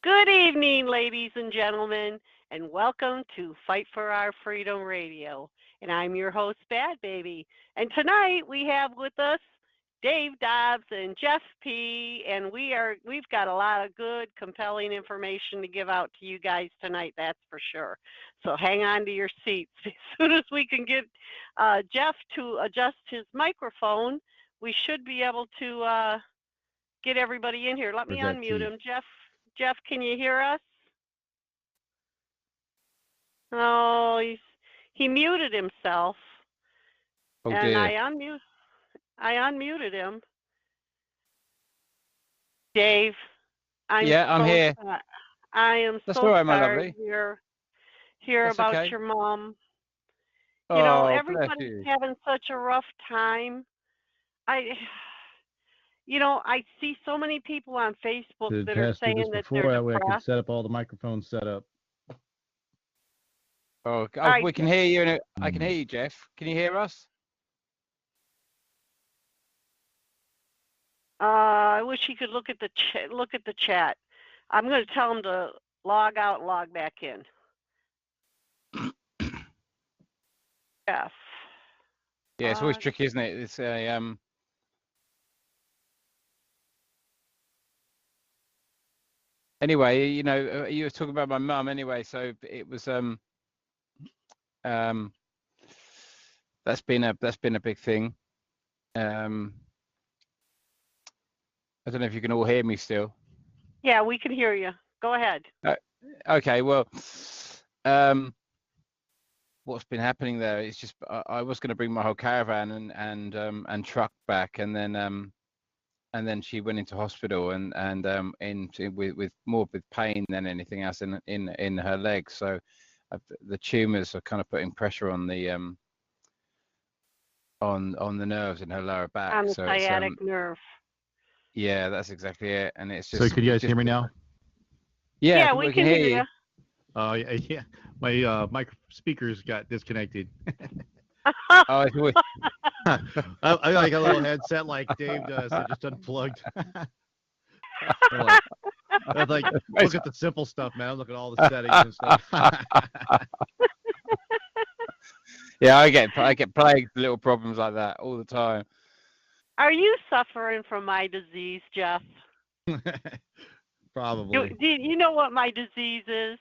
Good evening, ladies and gentlemen, and welcome to Fight for Our Freedom Radio. And I'm your host, Bad Baby. And tonight we have with us Dave Dobbs and Jeff P. And we've got a lot of good, compelling information to give out to you guys tonight. That's for sure. So hang on to your seats. As soon as we can get Jeff to adjust his microphone, we should be able to get everybody in here. Let me unmute him, Jeff. Jeff, can you hear us? Oh, he muted himself. Oh, and dear. I unmuted him. Dave, I'm here. I am That's so all right, my sorry lovely. to hear That's about okay. your mom. Oh, bless Everybody's you. having such a rough time. I see so many people on Facebook that are saying that they're that way I can depressed. set up all the microphones set up. Oh, right. we can hear you. I can hear you, Jeff. Can you hear us? I wish he could look at the chat. I'm going to tell him to log out and log back in. Jeff. Yeah, it's always tricky, isn't it? It's a Anyway, you were talking about my mum anyway, so it was that's been a big thing. I don't know if you can all hear me still. Yeah, we can hear you. Go ahead. Okay, well, what's been happening there is just I was going to bring my whole caravan and truck back, and then she went into hospital and with more with pain than anything else in her legs. So the tumors are kind of putting pressure on the on the nerves in her lower back. On the so sciatic it's, nerve. Yeah, that's exactly it. And it's just. So could you guys hear me now? Yeah, we can hear you. Oh yeah. My micro speakers got disconnected. Oh, it's weird. I got a little headset like Dave does. I just unplugged. Look at the simple stuff, man. Look at all the settings and stuff. Yeah, I get plagued with little problems like that all the time. Are you suffering from my disease, Jeff? Probably. Do you know what my disease is?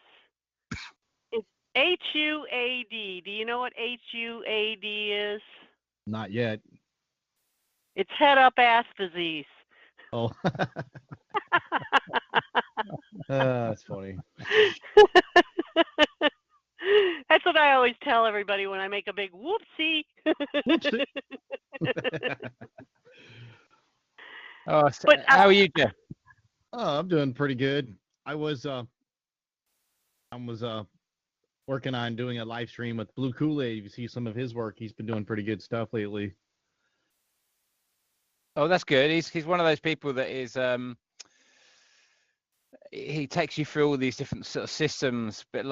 It's HUAD. Do you know what HUAD is? Not yet. It's head up ass disease. Oh. That's funny. That's what I always tell everybody when I make a big whoopsie. Whoopsie. Oh, how are you, Jeff? Oh, I'm doing pretty good. I was working on doing a live stream with Blue Kool-Aid. You see some of his work. He's been doing pretty good stuff lately. Oh, that's good. He's one of those people that is he takes you through all these different sort of systems, but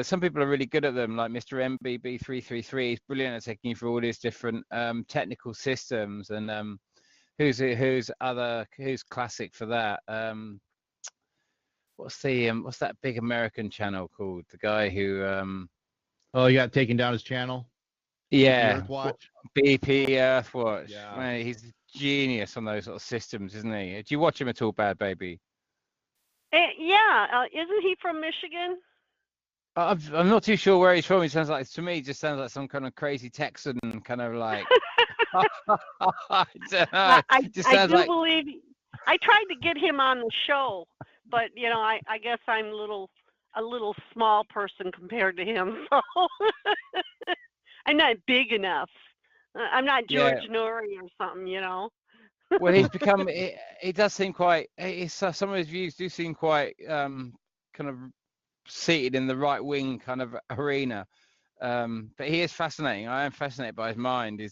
some people are really good at them, like Mr. MBB333. He's brilliant at taking you through all these different technical systems. And who's classic for that? What's that big American channel called? The guy who he got taken down his channel. Yeah, Earthwatch. BP Earthwatch. Yeah. Man, he's a genius on those sort of systems, isn't he? Do you watch him at all, Bad Baby? Yeah, isn't he from Michigan? I'm not too sure where he's from. He sounds like some kind of crazy Texan kind of like. I don't know. I do believe I tried to get him on the show, but I guess I'm a little small person compared to him. So I'm not big enough. I'm not George Norrie or something, Well, he's become. He does seem quite. Some of his views do seem quite kind of seated in the right wing kind of arena. But he is fascinating. I am fascinated by his mind. He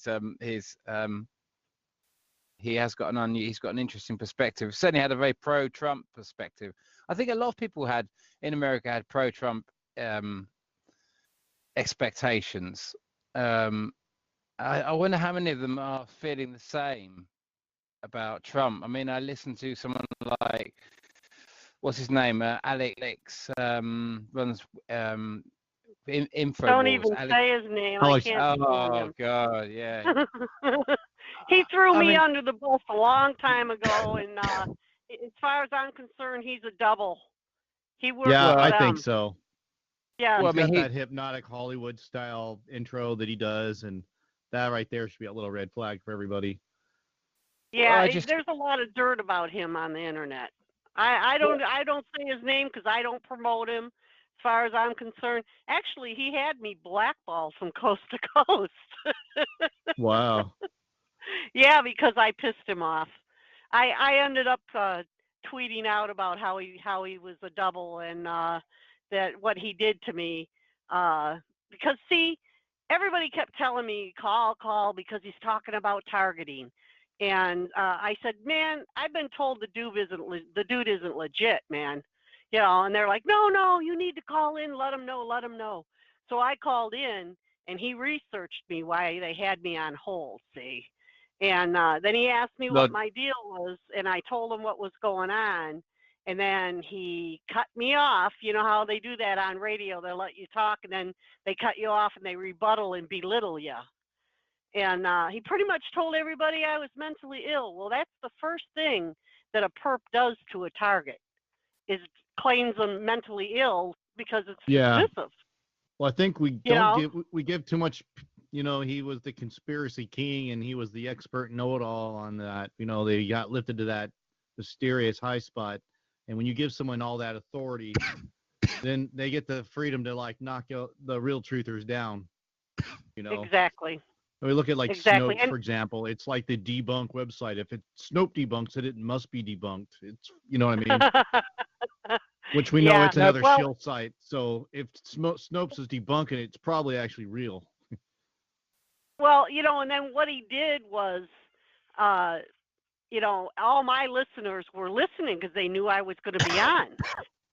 has got he's got an interesting perspective. Certainly had a very pro-Trump perspective. I think a lot of people in America had pro-Trump expectations. I wonder how many of them are feeling the same about Trump. I mean, I listened to someone like what's his name? Alex runs Don't Infowars. even Alex. say his name. I Alex. can't stand Oh him. God, yeah. He threw I me mean, under the bus a long time ago, and as far as I'm concerned, he's a double. He works Yeah, for well, I think them. so. Yes. well, I He's mean, got that hypnotic Hollywood style intro that he does, and that right there should be a little red flag for everybody. well, Yeah, there's a lot of dirt about him on the internet. I well, don't say his name because I don't promote him. As far as I'm concerned, actually, he had me blackballed from coast to coast. Wow. Yeah, because I pissed him off. I ended up tweeting out about how he was a double and that what he did to me. Because see, everybody kept telling me call because he's talking about targeting, and I said, man, I've been told the dude isn't legit, man. You know, and they're like, no, you need to call in, let him know. So I called in, and he researched me why they had me on hold. See. And then he asked me what Lord, my deal was, and I told him what was going on. And then he cut me off. You know how they do that on radio? They let you talk, and then they cut you off, and they rebuttal and belittle you. And he pretty much told everybody I was mentally ill. Well, that's the first thing that a perp does to a target is claims them mentally ill because it's Yeah. dismissive. Well, I think we You don't know? give too much. You know, he was the conspiracy king, and he was the expert know-it-all on that. You know, they got lifted to that mysterious high spot, and when you give someone all that authority, then they get the freedom to like knock out the real truthers down. You know, Exactly. we look at like Exactly. Snopes, for example. It's like the debunk website. If Snope debunks it, it must be debunked. It's, you know what I mean? Which we know Yeah. it's another Well, shill site. So if Snopes is debunking it, it's probably actually real. Well, you know, and then what he did was, uh, you know, all my listeners were listening because they knew I was going to be on.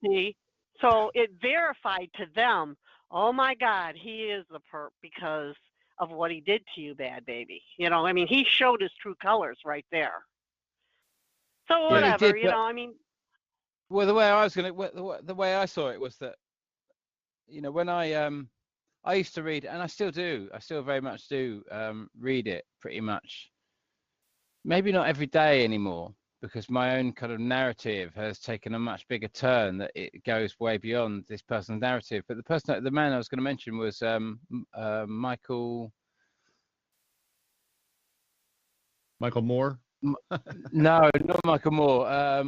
See? So it verified to them, oh my God, he is a perp because of what he did to you, bad baby. You know, I mean, he showed his true colors right there. So yeah, he whatever, did. you But know, I mean, well, the way I was gonna, the way I saw it was that, you know, when I used to read, and I still do, I still very much do read it pretty much. Maybe not every day anymore, because my own kind of narrative has taken a much bigger turn that it goes way beyond this person's narrative. But the man I was going to mention was Michael. Michael Moore. No, not Michael Moore.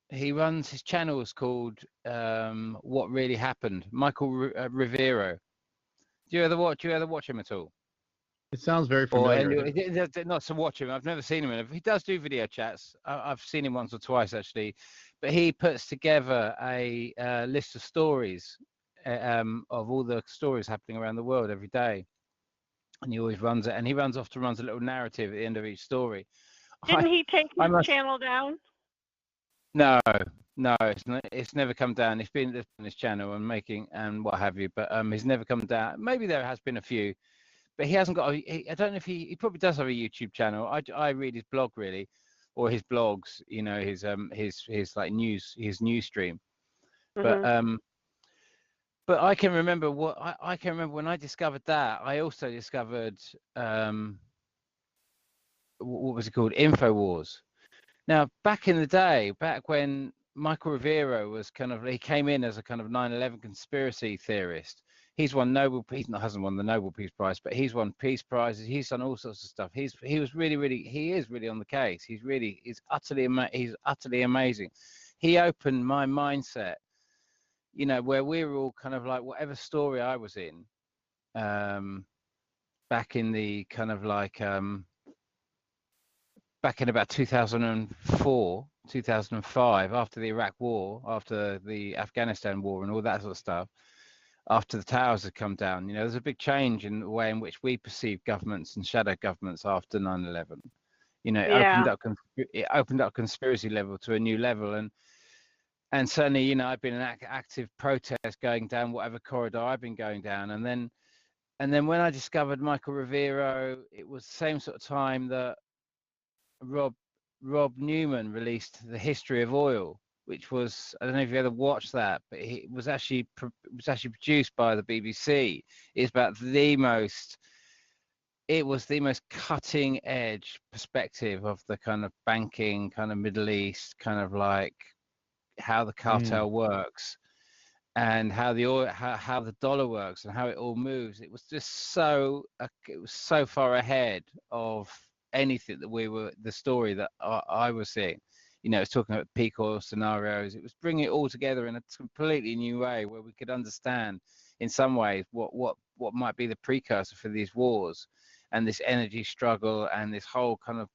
He runs his channels called What Really Happened. Michael Rivero. Do you ever watch him at all? It sounds very Or familiar. not to watch him. I've never seen him. He does do video chats. I've seen him once or twice actually, but he puts together a list of stories of all the stories happening around the world every day, and he always runs it. And he often runs a little narrative at the end of each story. didn't he take I his must. channel down? No, it's never come down. It's been on his channel and making and what have you, but he's never come down. Maybe there has been a few, but he hasn't got. I don't know if he probably does have a YouTube channel. I read his blog really, or his blogs. You know, his like his news stream. But Hmm. I can remember I can remember when I discovered that. I also discovered what was it called? Infowars. Now, back in the day, back when Michael Rivero was he came in as a kind of 9/11 conspiracy theorist. He's won hasn't won the Nobel Peace Prize, but he's won peace prizes. He's done all sorts of stuff. He is really on the case. He's utterly amazing. He opened my mindset, you know, where we were all kind of like whatever story I was in, back in the kind of like back in about 2004, 2005, after the Iraq War, after the Afghanistan War, and all that sort of stuff, after the towers had come down, you know, there's a big change in the way in which we perceive governments and shadow governments after 9/11. You know, Yeah. it opened up conspiracy level to a new level, and certainly, you know, I've been an active protest going down whatever corridor I've been going down, and then when I discovered Michael Rivero, it was the same sort of time that Rob Rob Newman released The History of Oil, which was, I don't know if you ever watched that, but it was actually produced by the BBC. It's about it was the most cutting edge perspective of the kind of banking, kind of Middle East, kind of like how the cartel works and how the oil, how the dollar works and how it all moves. It was just it was so far ahead of anything that the story that I was seeing. You know, it's talking about peak oil scenarios. It was bringing it all together in a completely new way where we could understand in some ways what might be the precursor for these wars and this energy struggle and this whole kind of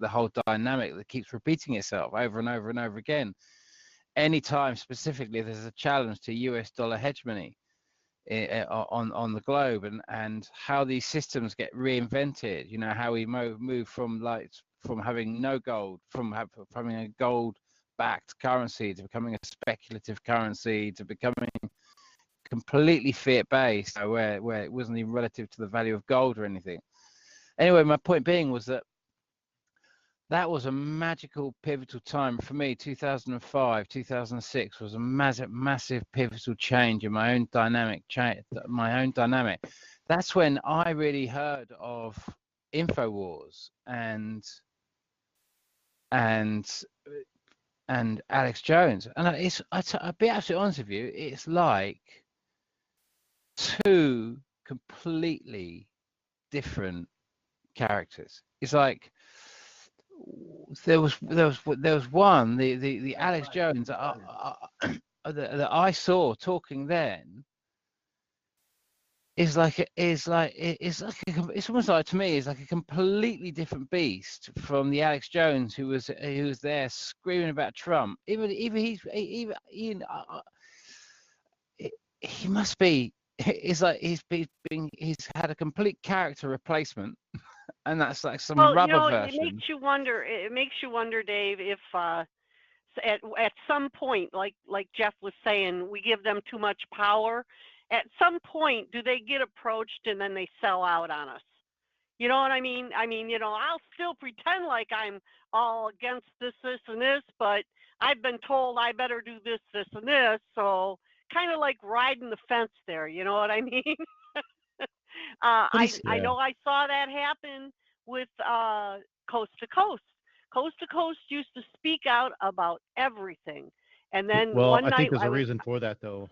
the whole dynamic that keeps repeating itself over and over and over again. Anytime specifically there's a challenge to US dollar hegemony on the globe, and how these systems get reinvented, you know, how we move from having no gold, from having a gold backed currency to becoming a speculative currency to becoming completely fiat based, where it wasn't even relative to the value of gold or anything. Anyway, my point being was that was a magical, pivotal time for me. 2005, 2006 was a massive pivotal change in my own dynamic. That's when I really heard of InfoWars and Alex Jones. And I'll be absolutely honest with you, it's like two completely different characters. It's like there was one, the Alex Jones that I saw talking then it's almost like, to me, it's like a completely different beast from the Alex Jones who was there screaming about Trump. He must be. It's like he's had a complete character replacement, and that's like some rubber version. It makes you wonder. It makes you wonder, Dave, if at some point, like Jeff was saying, we give them too much power. At some point, do they get approached and then they sell out on us? You know what I mean? I'll still pretend like I'm all against this, and this, but I've been told I better do this, and this. So kind of like riding the fence there. You know what I mean? I know I saw that happen with Coast to Coast. Coast to Coast used to speak out about everything, and then one night I think there's a reason for that, though.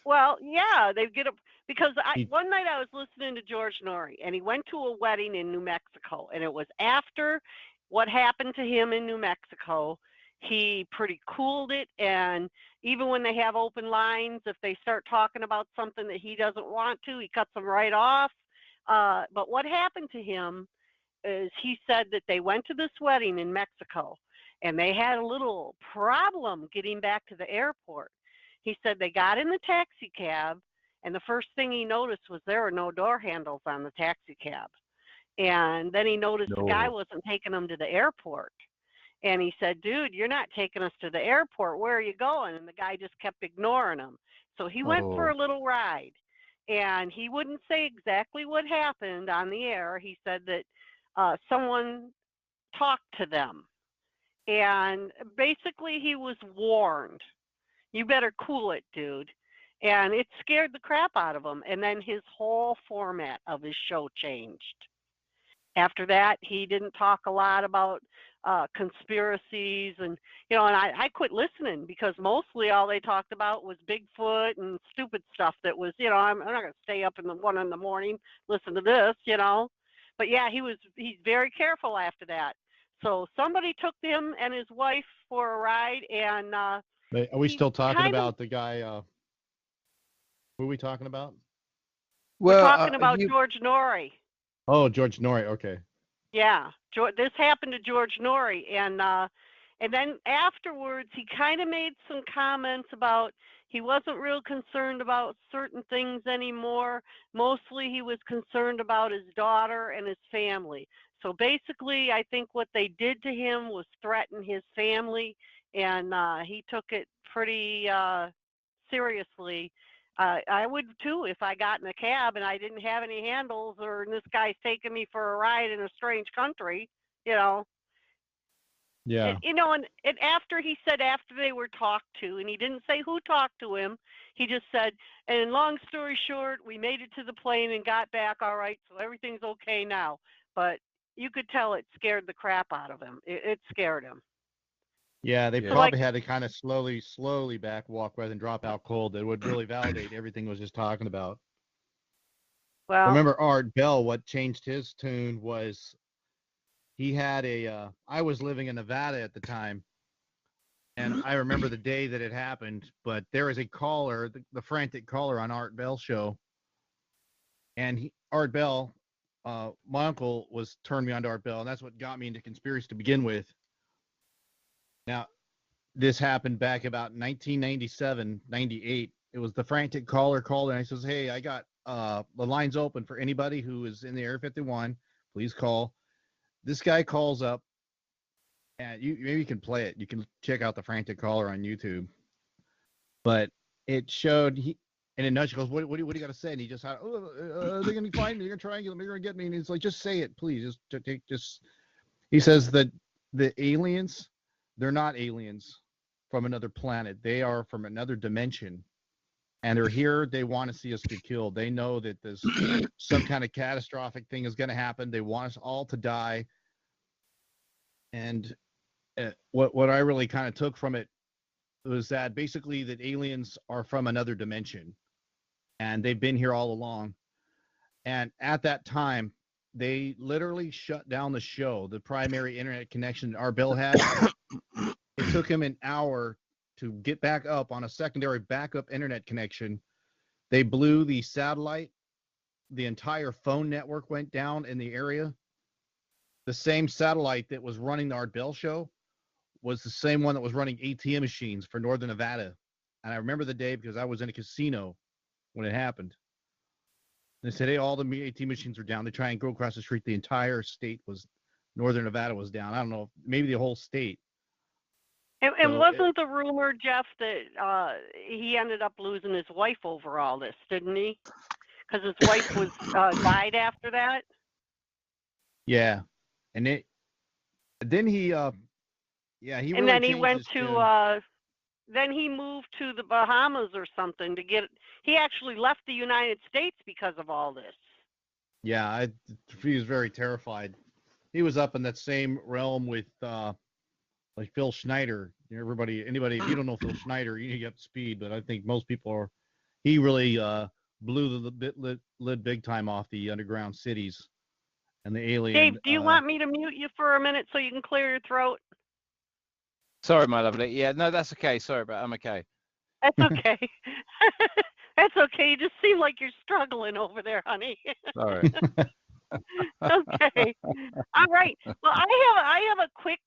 Well, yeah, they get because one night I was listening to George Norrie, and he went to a wedding in New Mexico, and it was after what happened to him in New Mexico. He pretty cooled it, and even when they have open lines, if they start talking about something that he doesn't want to, he cuts them right off. But what happened to him is he said that they went to this wedding in Mexico, and they had a little problem getting back to the airport. He said they got in the taxi cab, and the first thing he noticed was there were no door handles on the taxi cab. And then he noticed the guy wasn't taking him to the airport. And he said, dude, you're not taking us to the airport. Where are you going? And the guy just kept ignoring him. So he went for a little ride. And he wouldn't say exactly what happened on the air. He said that someone talked to them. And basically he was warned. You better cool it, dude. And it scared the crap out of him. And then his whole format of his show changed. After that, he didn't talk a lot about conspiracies. And I quit listening because mostly all they talked about was Bigfoot and stupid stuff that was, I'm not going to stay up in the 1 in the morning, listen to this, But yeah, he's very careful after that. So somebody took him and his wife for a ride, and are we still talking about the guy? Who are we talking about? We're talking about George Norrie. Oh, George Norrie. Okay. Yeah, this happened to George Norrie, and then afterwards he kind of made some comments about he wasn't real concerned about certain things anymore. Mostly he was concerned about his daughter and his family. So basically, I think what they did to him was threaten his family, and he took it pretty seriously. I would too if I got in a cab and I didn't have any handles, or this guy's taking me for a ride in a strange country. you know. Yeah. And after he said after they were talked to, and he didn't say who talked to him, he just said, and long story short, we made it to the plane and got back all right, so everything's okay now. But you could tell it scared the crap out of him. It scared him. Yeah, they Yeah. So like, probably had to kind of slowly back walk rather than drop out cold. That would really validate everything was just talking about. well, Remember Art Bell, what changed his tune was he had I was living in Nevada at the time, and I remember the day that it happened, but there was a caller, the frantic caller on Art Bell's show, and Art Bell, my uncle turned me on to Art Bell, and that's what got me into conspiracy to begin with. Now, this happened back about 1997, 98. It was the frantic caller called, and I says, hey, I got the lines open for anybody who is in the Area 51. Please call. This guy calls up, and maybe you can play it. You can check out the frantic caller on YouTube. But it showed and in nutshell goes, what do you got to say? And he just they're gonna find me, they're gonna triangulate me, they're gonna get me. And he's like, just say it, please. Just. He says that the aliens, they're not aliens from another planet. They are from another dimension, and they're here. They want to see us get killed. They know that there's some kind of catastrophic thing is going to happen. They want us all to die. And what I really kind of took from it was that basically that aliens are from another dimension, and they've been here all along. And at that time, they literally shut down the show, the primary internet connection our Bill had. It took him an hour to get back up on a secondary backup internet connection. They blew the satellite. The entire phone network went down in the area. The same satellite that was running the Art Bell show was the same one that was running ATM machines for Northern Nevada. And I remember the day because I was in a casino when it happened. They said, hey, all the ATM machines are down. They try and go across the street. The entire state Northern Nevada was down. I don't know, maybe the whole state. and wasn't the rumor, Jeff, that he ended up losing his wife over all this, didn't he? Because his wife was died after that. Yeah, and then he and really then he changed went his to tune. then he moved to the Bahamas or something to get. He actually left the United States because of all this. Yeah, he was very terrified. He was up in that same realm with like Phil Schneider. Anybody, if you don't know Phil Schneider, you need to get up to speed. But I think most people are. He really blew the lid big time off the underground cities and the alien. Dave, do you want me to mute you for a minute so you can clear your throat? Sorry, my lovely. Yeah, no, that's okay. Sorry, but I'm okay. That's okay. That's okay. You just seem like you're struggling over there, honey. Sorry. Okay. All right. Well, I have a quick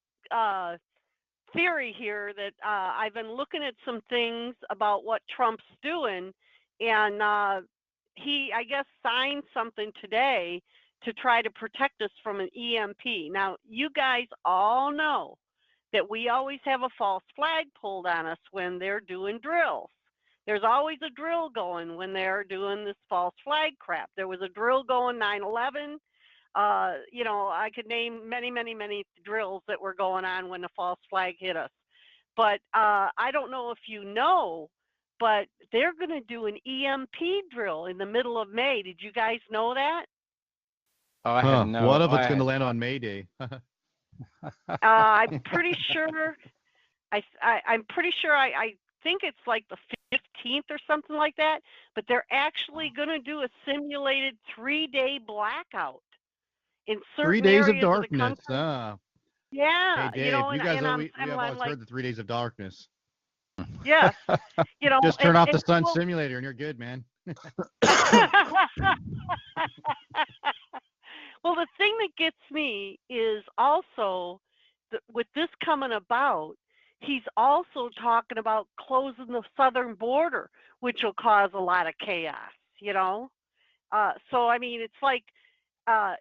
theory here that I've been looking at some things about what Trump's doing, and he, I guess, signed something today to try to protect us from an EMP. Now, you guys all know that we always have a false flag pulled on us when they're doing drills. There's always a drill going when they're doing this false flag crap. There was a drill going 9/11. I could name many drills that were going on when the false flag hit us. But I don't know if you know, but they're going to do an EMP drill in the middle of May. Did you guys know that? Oh, I had no. What if it's going to land on May Day? I'm pretty sure. I'm pretty sure. I think it's like the 15th or something like that. But they're actually going to do a simulated 3-day blackout in certain 3 days areas of darkness. of the country. Yeah, Hey Dave, you guys we have always like, heard the 3 days of darkness. Yes, just turn off the sun simulator and you're good, man. Well, the thing that gets me is also with this coming about, he's also talking about closing the southern border, which will cause a lot of chaos, So, I mean, it's like,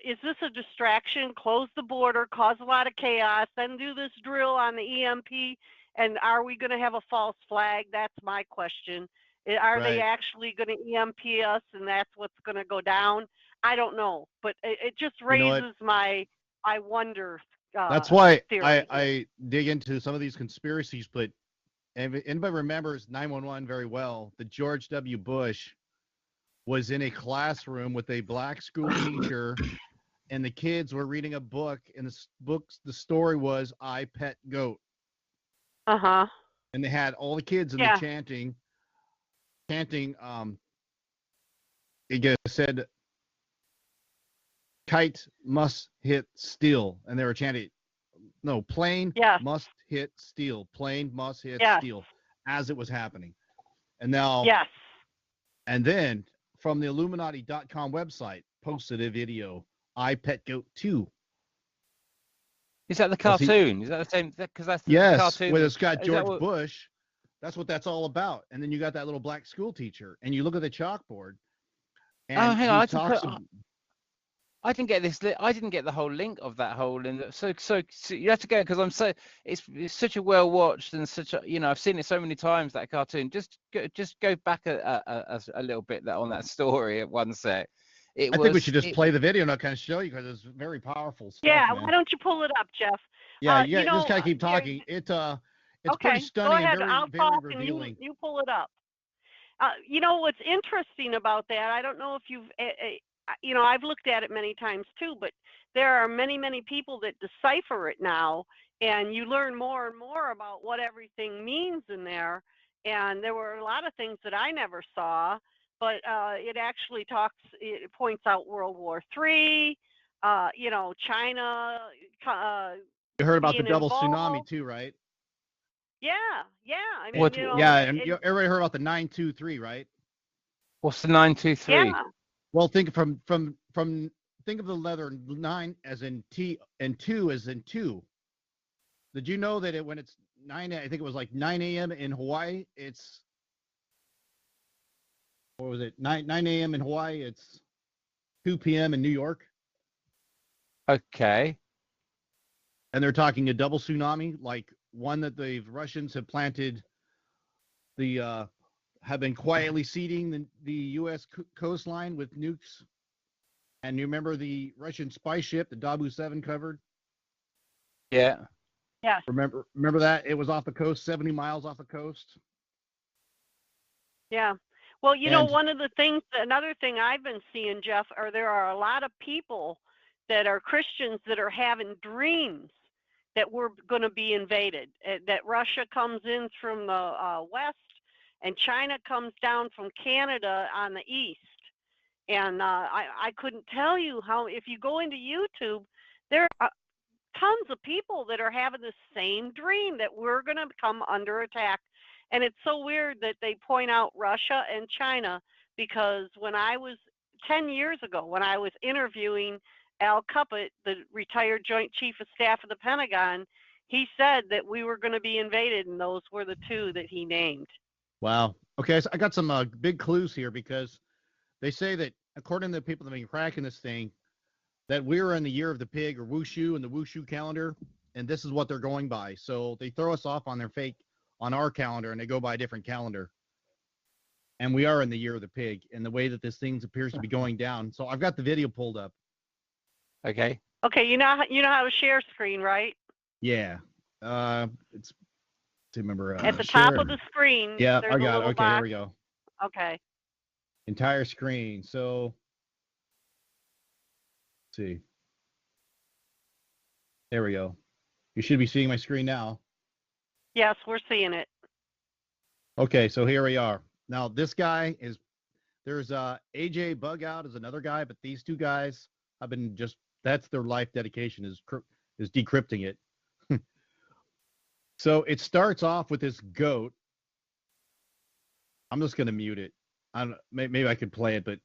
is this a distraction? Close the border, cause a lot of chaos, then do this drill on the EMP, and are we going to have a false flag? That's my question. Are they actually going to EMP us, and that's what's going to go down? I don't know, but it just raises my I wonder That's why theory. I dig into some of these conspiracies, but anybody remembers 911 very well, that George W. Bush was in a classroom with a black school teacher, and the kids were reading a book, and the story was "I Pet Goat," Uh-huh. and they had all the kids in the Yeah. chanting. It said, "Kite must hit steel," and they were chanting, "No, plane Yes. must hit steel. Plane must hit Yes. steel," as it was happening. And now, Yes. and then from the Illuminati.com website, posted a video, "I Pet Goat 2." Is that the cartoon? Is that the same? Because that's the Yes, cartoon. where it's got Is George that what- Bush. That's what that's all about. And then you got that little black school teacher, and you look at the chalkboard, and Oh, hang on. I didn't get this. I didn't get the whole link of that whole. And so you have to go, because it's such a well watched and such a, I've seen it so many times, that cartoon. Just go back a little bit on that story at one sec. I think we should just play the video and I'll kind of show you, because it's very powerful stuff. Yeah, man. why don't you pull it up, Jeff? Yeah, you just gotta keep talking. It's pretty stunning, go ahead. and I'll very talk revealing. and you pull it up. What's interesting about that, I don't know if you've, I've looked at it many times too, but there are many, many people that decipher it now, and you learn more and more about what everything means in there. And there were a lot of things that I never saw, but it actually it points out World War III, China. You heard about the being double involved. tsunami too, right? Yeah. I mean, What- everybody heard about the 923, right? What's the 923? Yeah. Well, think think of the letter 9 as in T and 2 as in 2. Did you know that when it's 9, I think it was like 9 a.m. in Hawaii, it's, what was it, 9 a.m. in Hawaii, it's 2 p.m. in New York? Okay. And they're talking a double tsunami, like one that the Russians have planted, have been quietly seeding the U.S. coastline with nukes. And you remember the Russian spy ship, the DOBBS 7 covered? Yeah. Yeah. Remember that? It was off the coast, 70 miles off the coast. Yeah. Well, another thing I've been seeing, Jeff, there are a lot of people that are Christians that are having dreams that we're going to be invaded, that Russia comes in from the west and China comes down from Canada on the east. And I couldn't tell you how, if you go into YouTube, there are tons of people that are having the same dream that we're going to come under attack. And it's so weird that they point out Russia and China, because when I was 10 years ago, when I was interviewing Al Cuppet, the retired Joint Chief of Staff of the Pentagon, he said that we were going to be invaded, and those were the two that he named. Wow. Okay, so I got some big clues here, because they say that, according to the people that have been cracking this thing, that we're in the year of the pig, or Wushu, in the Wushu calendar, and this is what they're going by. So they throw us off on our calendar, and they go by a different calendar. And we are in the year of the pig, and the way that this thing appears to be going down. So I've got the video pulled up. Okay. Okay, you know how to share screen, right? Yeah. It's to remember. At the top of the screen. Yeah, there's I got a it. little Okay, box. here we go. Okay. Entire screen. So, let's see. There we go. You should be seeing my screen now. Yes, we're seeing it. Okay, so here we are. Now, this guy is, there's AJ Bugout is another guy, but these two guys have been that's their life dedication, is decrypting it. So it starts off with this goat. I'm just going to mute it. Maybe I could play it, but.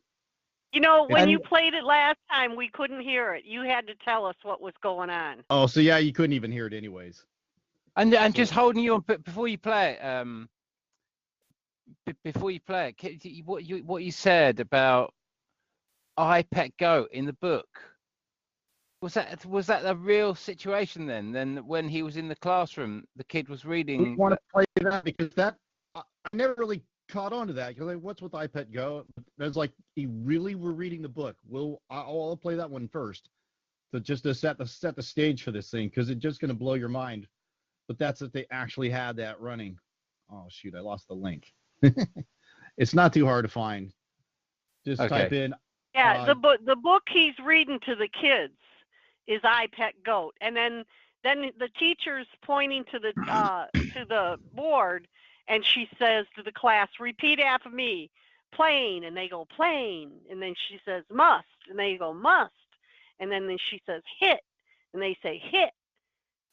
When you played it last time, we couldn't hear it. You had to tell us what was going on. Oh, so yeah, you couldn't even hear it anyways. And just holding you on, but before you play it, what you said about I Pet Goat in the book, was that a real situation then? Then when he was in the classroom, the kid was reading. We want to play that, because I never really caught on to that, because what's with I Pet Goat? It's like, you really were reading the book. I'll play that one first. So just to set the stage for this thing, because it's just going to blow your mind. But that's if they actually had that running. Oh shoot, I lost the link. It's not too hard to find. Just type in. Yeah, the book he's reading to the kids is I Pet Goat, and then the teacher's pointing to the board, and she says to the class, "Repeat after me, plane," and they go plane, and then she says must, and they go must, and then she says hit, and they say hit,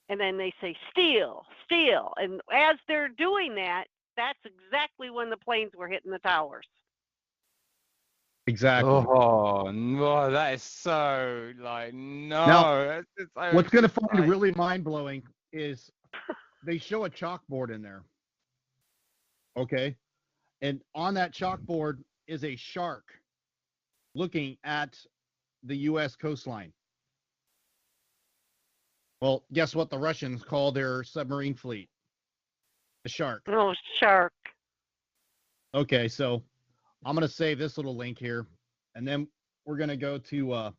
and then they say steal, steal, and as they're doing that, that's exactly when the planes were hitting the towers. Exactly. Oh no, that is so like no. Now, so, what's going to find really mind blowing is they show a chalkboard in there. Okay, and on that chalkboard is a shark looking at the U.S. coastline. Well, guess what the Russians call their submarine fleet? The shark. Oh, shark. Okay, so I'm going to save this little link here, and then we're going to go to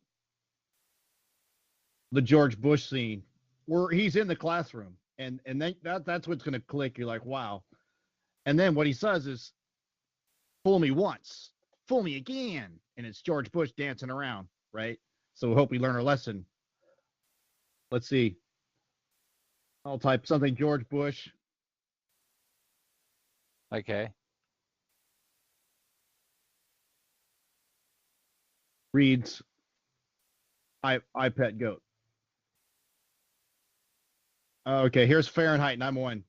the George Bush scene where he's in the classroom, and then that's what's going to click. You're like, wow. And then what he says is, fool me once, fool me again. And it's George Bush dancing around, right? So we hope we learn our lesson. Let's see. I'll type something George Bush. Okay. Reads I Pet Goat. Okay, here's Fahrenheit 9/1.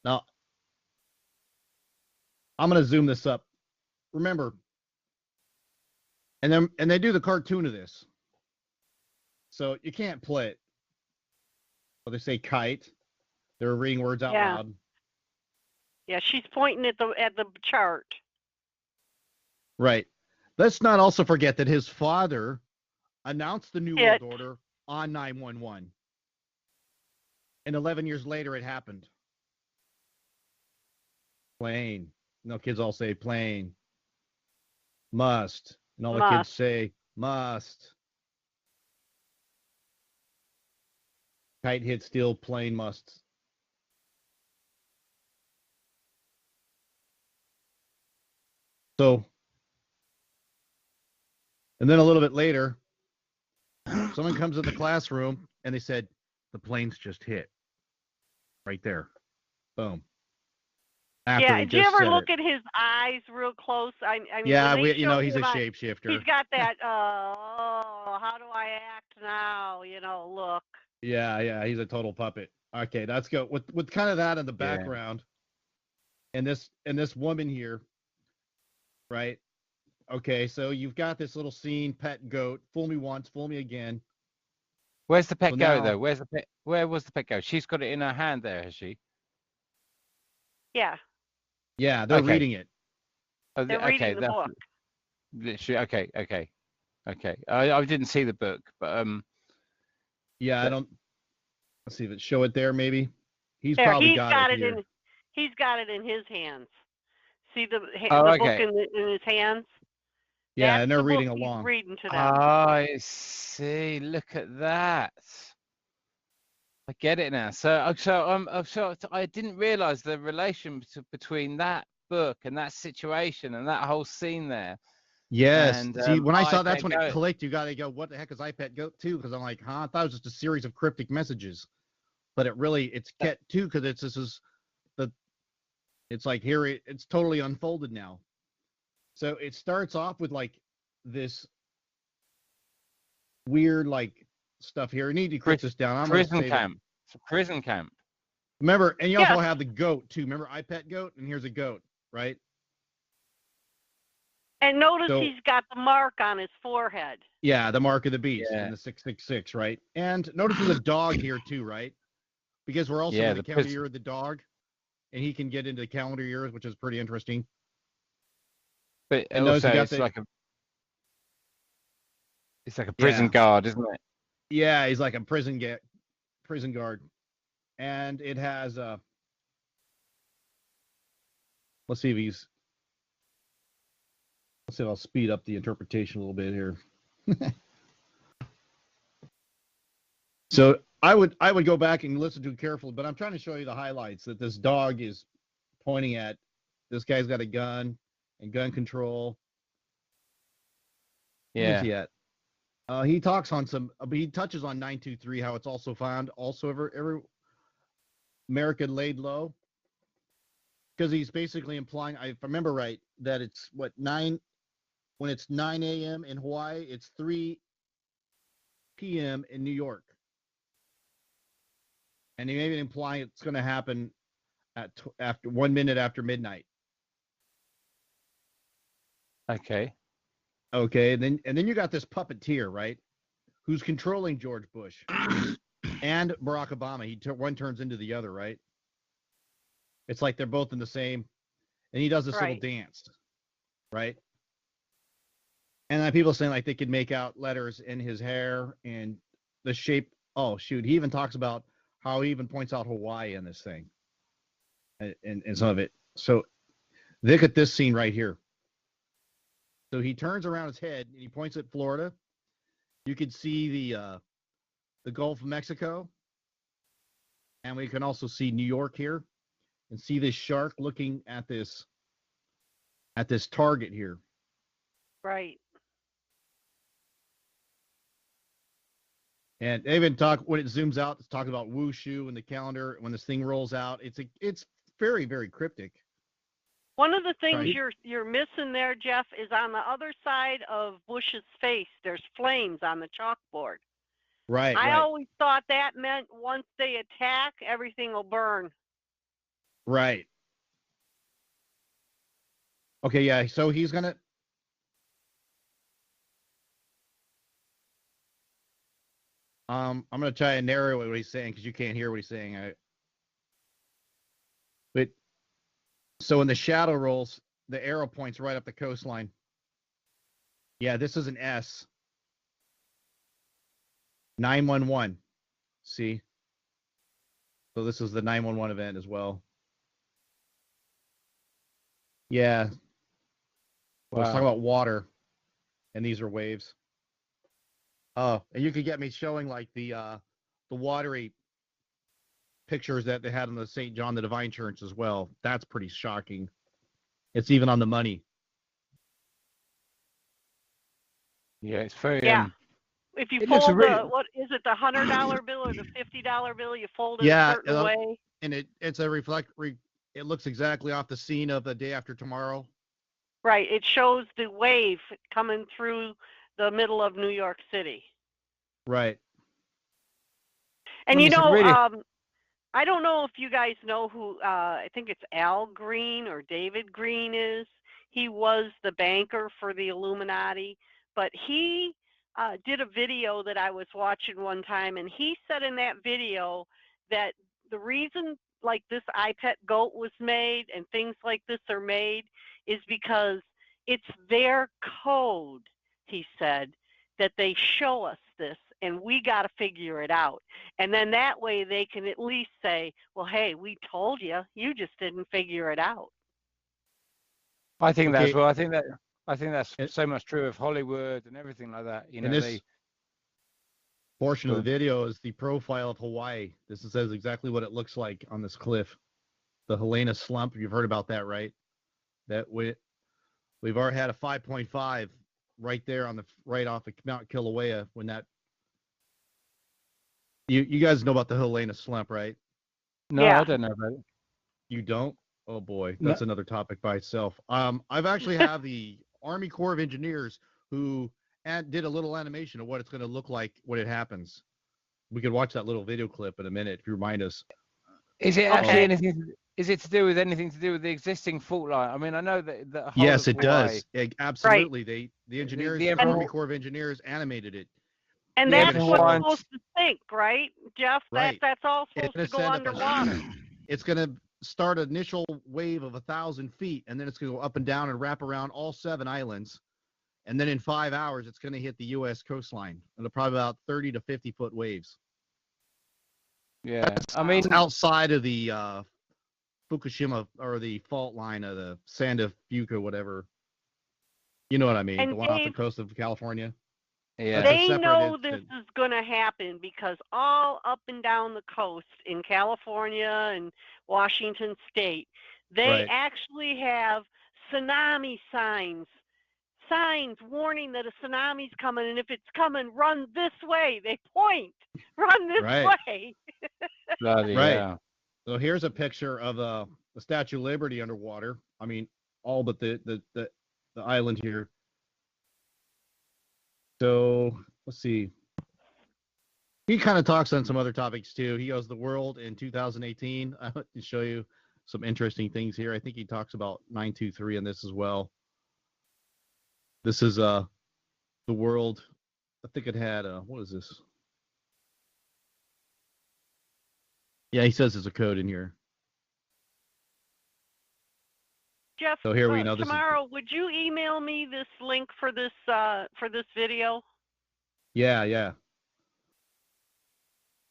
Now, I'm going to zoom this up. Remember, and they do the cartoon of this. So you can't play it. Well, they say kite. They're reading words out loud. Yeah, she's pointing at the chart. Right. Let's not also forget that his father announced the New World Order on 9/11. And 11 years later, it happened. Plane. No, kids all say plane. Must. And all the kids say must. Kite hit steel, plane must. So, and then a little bit later, someone comes in the classroom and they said, the plane's just hit. Right there. Boom. After did you ever look at his eyes real close? I mean, yeah, he's a shapeshifter. He's got that, how do I act now? Look. Yeah, he's a total puppet. Okay, let's go with kind of that in the background, and this woman here, right? Okay, so you've got this little scene, pet goat, fool me once, fool me again. Where's the pet goat though? Where was the pet goat? She's got it in her hand there, has she? Yeah. Yeah, they're reading it. They're reading the book. Literally, okay. I didn't see the book, but yeah, I don't. Let's see if it show it there. Maybe he's got it here. He's got it in his hands. See the book in his hands. Yeah, and they're reading along. He's reading to them. I see. Look at that. I get it now. So I didn't realize the relation between that book and that situation and that whole scene there. Yes. And, see, when I saw that's when it clicked. You got to go, what the heck is iPet Goat 2? Because I'm like, huh? I thought it was just a series of cryptic messages, but it's Ket 2 because it's like here it's totally unfolded now. So it starts off with like this weird like stuff here. I need to click this down. Prison camp. It's a prison camp. Remember, and you also have the goat too. Remember iPet Goat, and here's a goat, right? And notice he's got the mark on his forehead. Yeah, the mark of the beast and the 666, right? And notice there's a dog here too, right? Because we're also in the calendar year of the dog, and he can get into the calendar years, which is pretty interesting. But also, it's like a prison guard, isn't it? Yeah, he's like a prison guard, and it has let's see if he's Let's see if I'll speed up the interpretation a little bit here. So I would go back and listen to it carefully, but I'm trying to show you the highlights that this dog is pointing at. This guy's got a gun and gun control. Where's he at? He talks on some. He touches on 923, how it's also found also every American laid low, because he's basically implying, if I remember right, that it's what 9 when it's 9 a.m. in Hawaii, it's 3 p.m. in New York, and he may be implying it's going to happen at after 1 minute after midnight. Okay. Okay, and then you got this puppeteer, right, who's controlling George Bush and Barack Obama. One turns into the other, right? It's like they're both in the same, and he does this little dance, right? And then people saying like they could make out letters in his hair and the shape. Oh shoot, he even talks about how he even points out Hawaii in this thing, and some of it. So look at this scene right here. So he turns around his head and he points at Florida. You can see the Gulf of Mexico, and we can also see New York here, and see this shark looking at this target here. Right. And they even talk when it zooms out. It's talking about wushu and the calendar. When this thing rolls out, it's very, very cryptic. One of the things you're missing there, Jeff, is on the other side of Bush's face, there's flames on the chalkboard. Right. I always thought that meant once they attack, everything will burn. Right. Okay, yeah. So he's gonna. I'm gonna try and narrow what he's saying because you can't hear what he's saying. But so when the shadow rolls, the arrow points right up the coastline. Yeah, this is an S. 911. See? So this is the 911 event as well. Yeah. Wow. Let's talk about water. And these are waves. Oh, and you could get me showing like the watery pictures that they had in the St. John the Divine Church as well. That's pretty shocking. It's even on the money. Yeah, it's very. If you fold what is it, the $100 bill or the $50 bill, you fold it a certain way. And it's a it looks exactly off the scene of The Day After Tomorrow. Right. It shows the wave coming through the middle of New York City. Right. And I don't know if you guys know who, I think it's Al Green or David Green is. He was the banker for the Illuminati, but he did a video that I was watching one time, and he said in that video that the reason like this iPet goat was made and things like this are made is because it's their code, he said, that they show us this, and we got to figure it out. And then that way they can at least say, well, hey, we told you, you just didn't figure it out. I think that's well. I think that's so much true of Hollywood and everything like that. You know, this portion of the video is the profile of Hawaii. This says exactly what it looks like on this cliff. The Helena slump. You've heard about that, right? That we've already had a 5.5 right there right off of Mount Kilauea when that. You guys know about the Helena slump, right? No, yeah. I don't know about it. You don't? Oh boy, that's another topic by itself. I've actually have the Army Corps of Engineers who did a little animation of what it's going to look like when it happens. We could watch that little video clip in a minute if you remind us. Is it actually anything? Is it to do with anything to do with the existing fault line? I mean, I know that. Yes, it does. Absolutely. Right. The engineers, the Army Corps of Engineers animated it. And that's what's supposed to sink, right, Jeff? Right. That's all supposed to go underwater. It's going to start an initial wave of 1,000 feet, and then it's going to go up and down and wrap around all 7 islands. And then in 5 hours, it's going to hit the U.S. coastline. It'll probably about 30 to 50 foot waves. Yeah, I mean, outside of the Fukushima or the fault line of the Sand of Fuku, whatever. You know what I mean? And The one off the Dave, coast of California. Yeah. That's a they separate know this incident. is going to happen because all up and down the coast in California and Washington State, they Right. actually have tsunami signs warning that a tsunami's coming, and if it's coming, run this way. They point, run this Right. way. Bloody Right. hell. So here's a picture of the Statue of Liberty underwater. I mean, all but the island here. So let's see. He kind of talks on some other topics too. He goes the world in 2018. I want to show you some interesting things here. I think he talks about 923 in this as well. This is the world. I think it had what is this? Yeah, he says there's a code in here. Jeff, So here we know this is. tomorrow, would you email me this link for this video? Yeah, yeah. I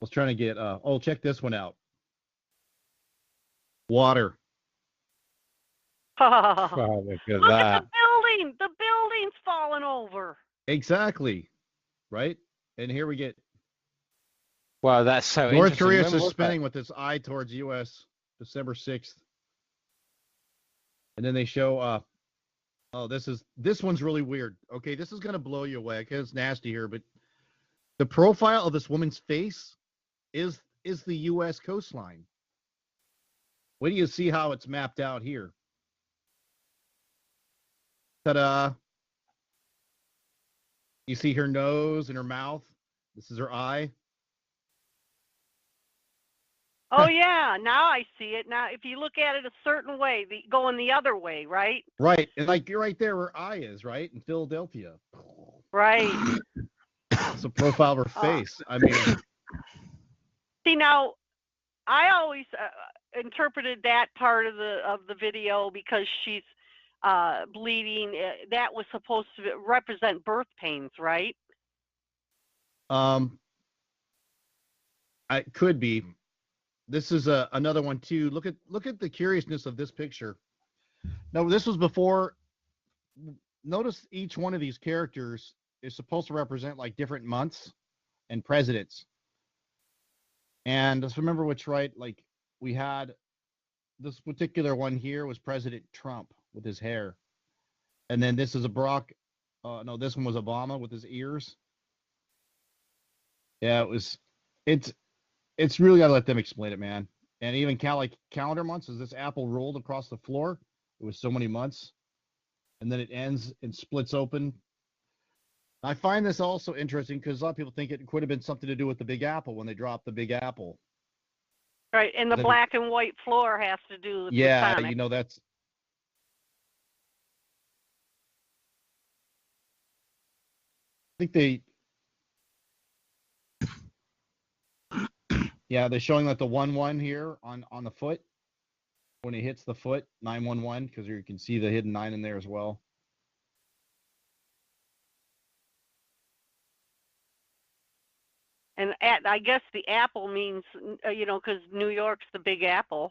was trying to get. Oh, check this one out. Water. Wow, look at Look that. at the building. The building's falling over. Exactly. Right. And here we get Wow, that's so North interesting. Korea When was suspending with its eye towards U.S. December 6th. And then they show. Oh, this one's really weird. Okay, this is gonna blow you away. Okay, it's nasty here, but the profile of this woman's face is the U.S. coastline. Wait do you see how it's mapped out here? Ta-da! You see her nose and her mouth. This is her eye. Oh yeah, now I see it. Now, if you look at it a certain way, going the other way, right? Right, and like you're right there where eye is, right? In Philadelphia. Right. It's a profile of her face. I mean, See, now, I always interpreted that part of the video because she's bleeding. That was supposed to represent birth pains, right? it could be. This is another one too. Look at the curiousness of this picture. Now, this was before. Notice each one of these characters is supposed to represent like different months and presidents. And let's remember which, right, like we had this particular one here was President Trump with his hair. And then this is a Barack. No, this one was Obama with his ears. Yeah, it's really got to let them explain it, man. And even like calendar months, as this apple rolled across the floor, it was so many months. And then it ends and splits open. I find this also interesting because a lot of people think it could have been something to do with the Big Apple when they dropped the Big Apple. Right, and the black and white floor has to do with yeah, Masonic. you know, that's. I think they. Yeah, they're showing like the 1-1 here on the foot. When it hits the foot, 911, because you can see the hidden 9 in there as well. And I guess the apple means, because New York's the Big Apple.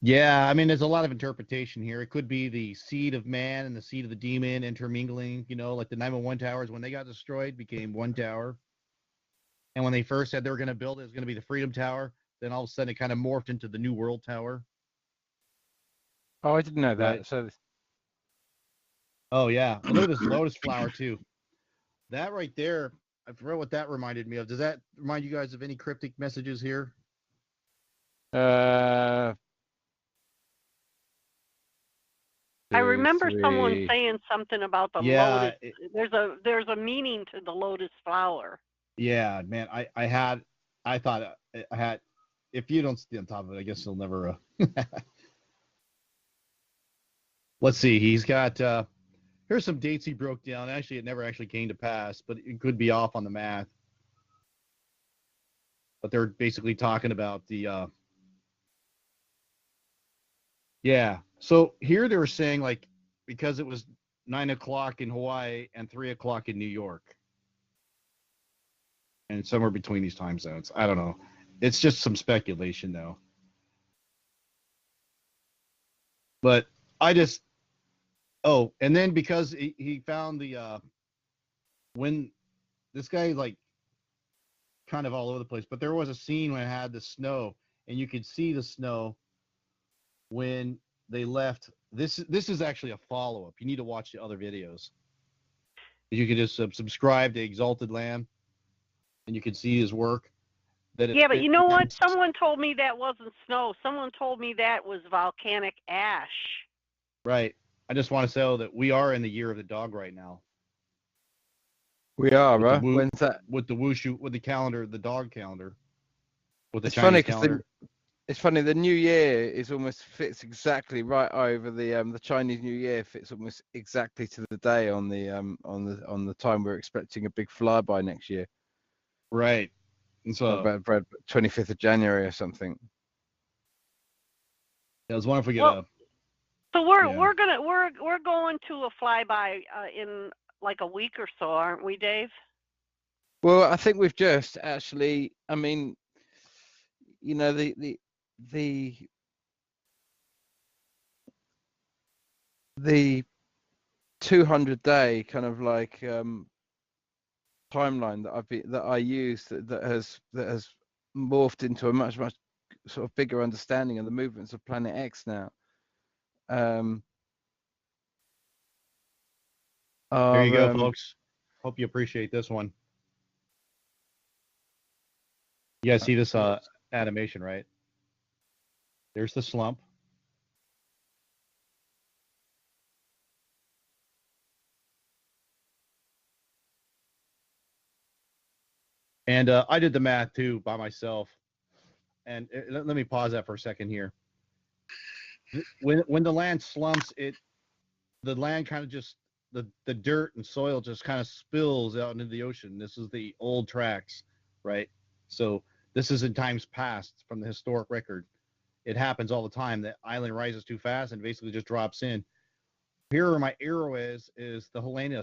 Yeah, I mean, there's a lot of interpretation here. It could be the seed of man and the seed of the demon intermingling, like the 911 towers, when they got destroyed, became one tower. And when they first said they were going to build it, it was going to be the Freedom Tower. Then all of a sudden it kind of morphed into the New World Tower. Oh, I didn't know that. Right. So, oh, yeah. And look at this lotus flower, too. That right there, I forgot what that reminded me of. Does that remind you guys of any cryptic messages here? I remember someone saying something about the lotus. There's a meaning to the lotus flower. Yeah, man. I thought I had. If you don't stay on top of it, I guess you'll never. Let's see. He's got. Here's some dates he broke down. Actually, it never actually came to pass, but it could be off on the math. But they're basically talking about the. Yeah. So here they were saying like because it was 9 o'clock in Hawaii and 3 o'clock in New York. And somewhere between these time zones. I don't know. It's just some speculation, though. But Oh, and then because he found the when this guy like kind of all over the place, but there was a scene when it had the snow, and you could see the snow when they left. This is actually a follow up. You need to watch the other videos. You can just subscribe to Exalted Lamb, and you can see his work. Yeah, but you know what? Someone told me that wasn't snow. Someone told me that was volcanic ash. Right. I just want to say that we are in the year of the dog right now. We are, With right? the When's that? With the wushu, with the calendar, the dog calendar. With the It's Chinese funny because calendar. it's funny. The New Year is almost fits exactly right over the Chinese New Year fits almost exactly to the day on the time we're expecting a big flyby next year. Right. And so about 25th of January or something. I was wondering if we get So we're going to a flyby in like a week or so, aren't we, Dave? Well, I think we've just actually. I mean, you know, the 200-day kind of like timeline that I use that has morphed into a much sort of bigger understanding of the movements of Planet X now. there you go, folks. Hope you appreciate this one. You guys see this animation, right? There's the slump. And I did the math too by myself. And let me pause that for a second here. When the land slumps, the land kind of just the dirt and soil just kind of spills out into the ocean. This is the old tracks, right? So this is in times past from the historic record. It happens all the time. The island rises too fast and basically just drops in. Here where my arrow is the Helena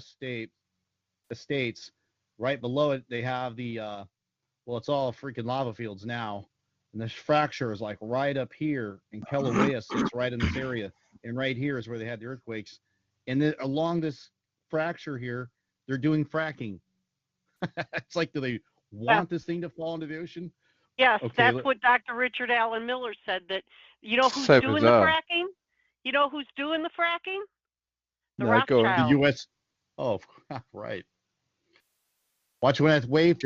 estates. Right below it, they have the well, it's all freaking lava fields now. And this fracture is like right up here, and Kilauea sits right in this area. And right here is where they had the earthquakes. And then along this fracture here, they're doing fracking. It's like, do they want this thing to fall into the ocean? Yes, okay, that's what Dr. Richard Allen Miller said. That you know who's So doing bizarre. the fracking? You know who's doing the fracking? The No, go on. Rothschilds. The U.S. Oh, right. Watch when that wave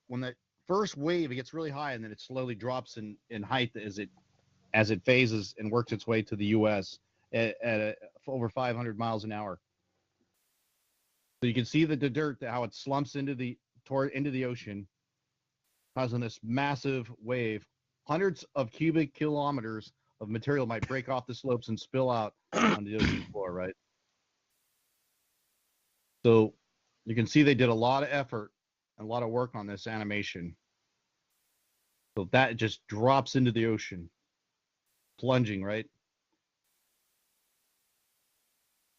when that first wave it gets really high and then it slowly drops in height as it phases and works its way to the U.S. at over 500 miles an hour. So you can see the dirt, how it slumps into the ocean, causing this massive wave. Hundreds of cubic kilometers of material might break off the slopes and spill out on the ocean floor, right? So you can see they did a lot of effort and a lot of work on this animation. So that just drops into the ocean, plunging, right?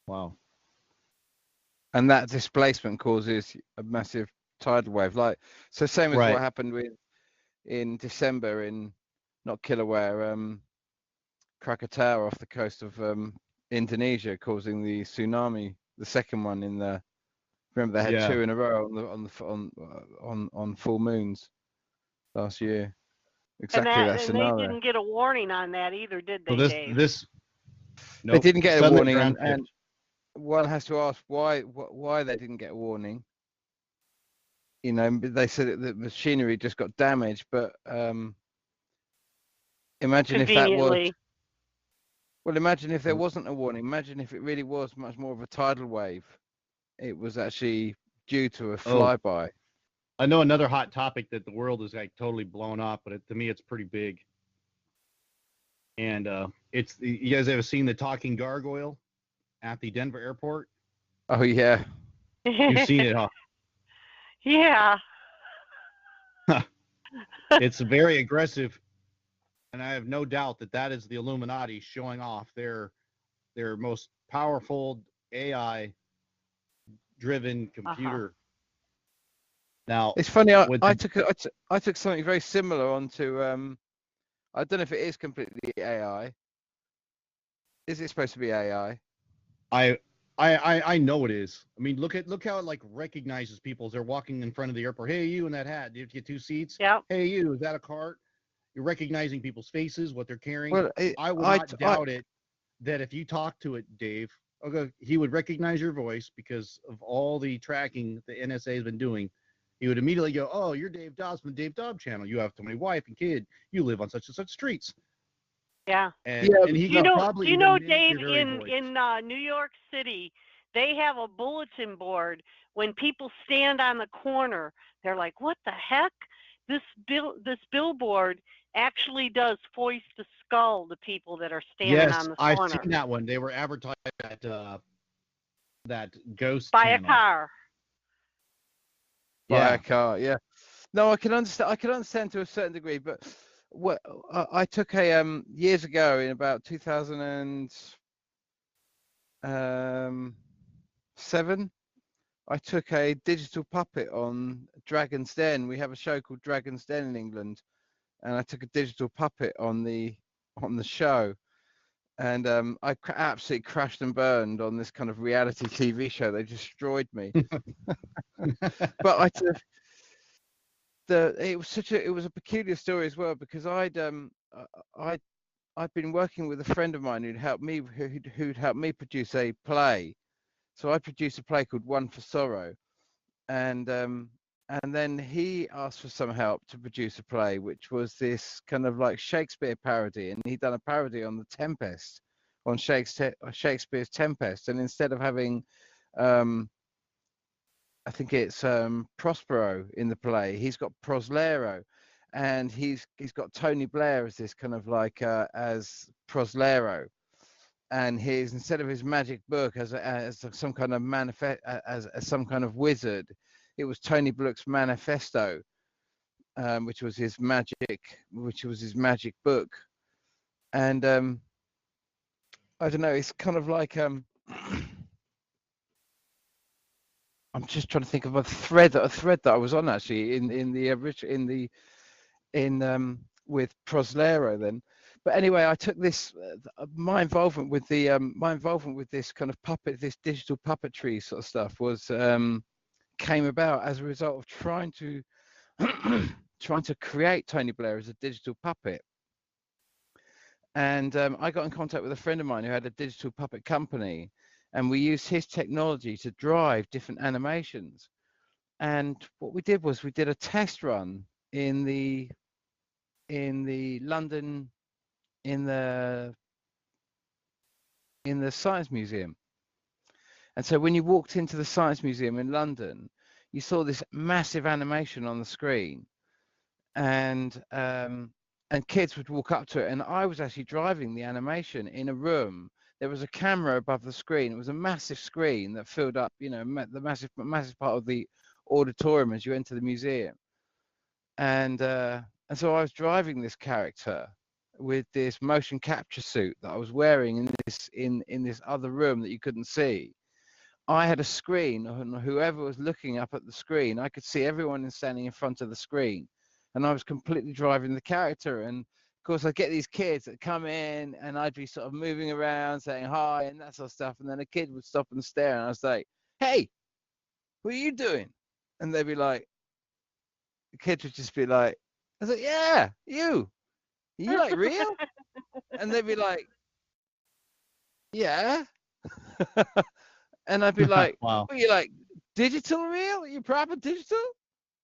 Wow. And that displacement causes a massive tidal wave. Like, so same as what happened in December in, not Kilauea, Krakatau off the coast of Indonesia, causing the tsunami, the second one in the. Remember they had two in a row on full moons last year. Exactly that scenario. And they didn't get a warning on that either, did they, Dave? Nope. They didn't get a warning, and one has to ask why they didn't get a warning. You know, they said that the machinery just got damaged, but imagine if that was. Well, imagine if there wasn't a warning. Imagine if it really was much more of a tidal wave. It was actually due to a flyby. I know another hot topic that the world is like totally blown up, but to me it's pretty big. And you guys ever seen the talking gargoyle at the Denver airport? Oh yeah. You've seen it, huh? Yeah. It's very aggressive, and I have no doubt that is the Illuminati showing off their most powerful AI driven computer. Now it's funny. I took something very similar onto. I don't know if it is completely AI. Is it supposed to be AI? I know it is. I mean, look how it like recognizes people as they're walking in front of the airport. Hey, you in that hat? Do you have to get 2 seats? Yep. Hey, you, is that a cart? You're recognizing people's faces, what they're carrying. Well, I would not doubt it that if you talk to it, Dave, okay, he would recognize your voice because of all the tracking the NSA has been doing. He would immediately go, "Oh, you're Dave Dobbs from the Dave Dobbs channel. You have so many wife and kid. You live on such and such streets." Yeah. And yeah, he Do you could know? Do probably you even know, mimic Dave? your very In voice. New York City, they have a bulletin board. When people stand on the corner, they're like, "What the heck?" This billboard actually does voice to skull the people that are standing Yes, on the I've corner seen that one. They were advertised at that ghost by a channel. car. by Yeah. a car. Yeah. No, I can understand. I can understand to a certain degree, but what I took a years ago in about 2007, I took a digital puppet on Dragon's Den. We have a show called Dragon's Den in England, and I took a digital puppet on the show, and absolutely crashed and burned on this kind of reality TV show. They destroyed me. But I took it was a peculiar story as well, because I'd been working with a friend of mine who'd helped me produce a play. So I produced a play called One for Sorrow, and then he asked for some help to produce a play, which was this kind of like Shakespeare parody, and he'd done a parody on the Tempest, on Shakespeare's Tempest, and instead of having I think it's Prospero in the play, he's got Proslero, and he's got Tony Blair as this kind of like as Proslero, and he's, instead of his magic book as some kind of as some kind of wizard, it was Tony Blair's manifesto, which was his magic book, and I don't know, it's kind of like I'm just trying to think of a thread that I was on actually with Proslero then. But anyway, I took this my involvement with this kind of this digital puppetry sort of stuff was came about as a result of trying to create Tony Blair as a digital puppet. And I got in contact with a friend of mine who had a digital puppet company, and we used his technology to drive different animations. And what we did was we did a test run in the London, in the Science Museum. And so when you walked into the Science Museum in London, you saw this massive animation on the screen, and kids would walk up to it, and I was actually driving the animation in a room. There was a camera above the screen. It was a massive screen that filled up, the massive part of the auditorium as you enter the museum. And so I was driving this character with this motion capture suit that I was wearing in this other room that you couldn't see. I had a screen, and whoever was looking up at the screen, I could see everyone standing in front of the screen, and I was completely driving the character. And of course, I get these kids that come in, and I'd be sort of moving around, saying hi and that sort of stuff, and then a kid would stop and stare, and I was like, "Hey, what are you doing?" And they'd be like, the kids would just be like, I was like, "Yeah, you like real?" And they'd be like, "Yeah." And I'd be like, Wow. "What, you like digital real? Are you proper digital?"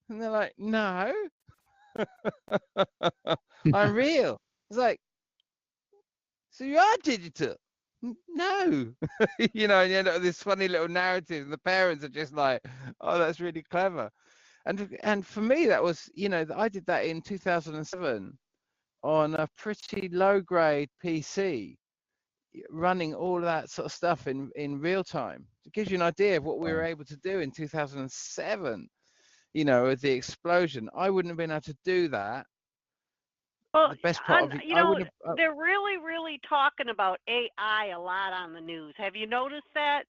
And they're like, "No, I'm real." It's like, "So you are digital?" No. And you end up with this funny little narrative, and the parents are just like, "Oh, that's really clever." And for me, that was, I did that in 2007 on a pretty low grade PC, running all of that sort of stuff in real time. It gives you an idea of what we were able to do in 2007, with the explosion. I wouldn't have been able to do that. Well, The best part of it, I wouldn't have. they're really, really talking about AI a lot on the news. Have you noticed that?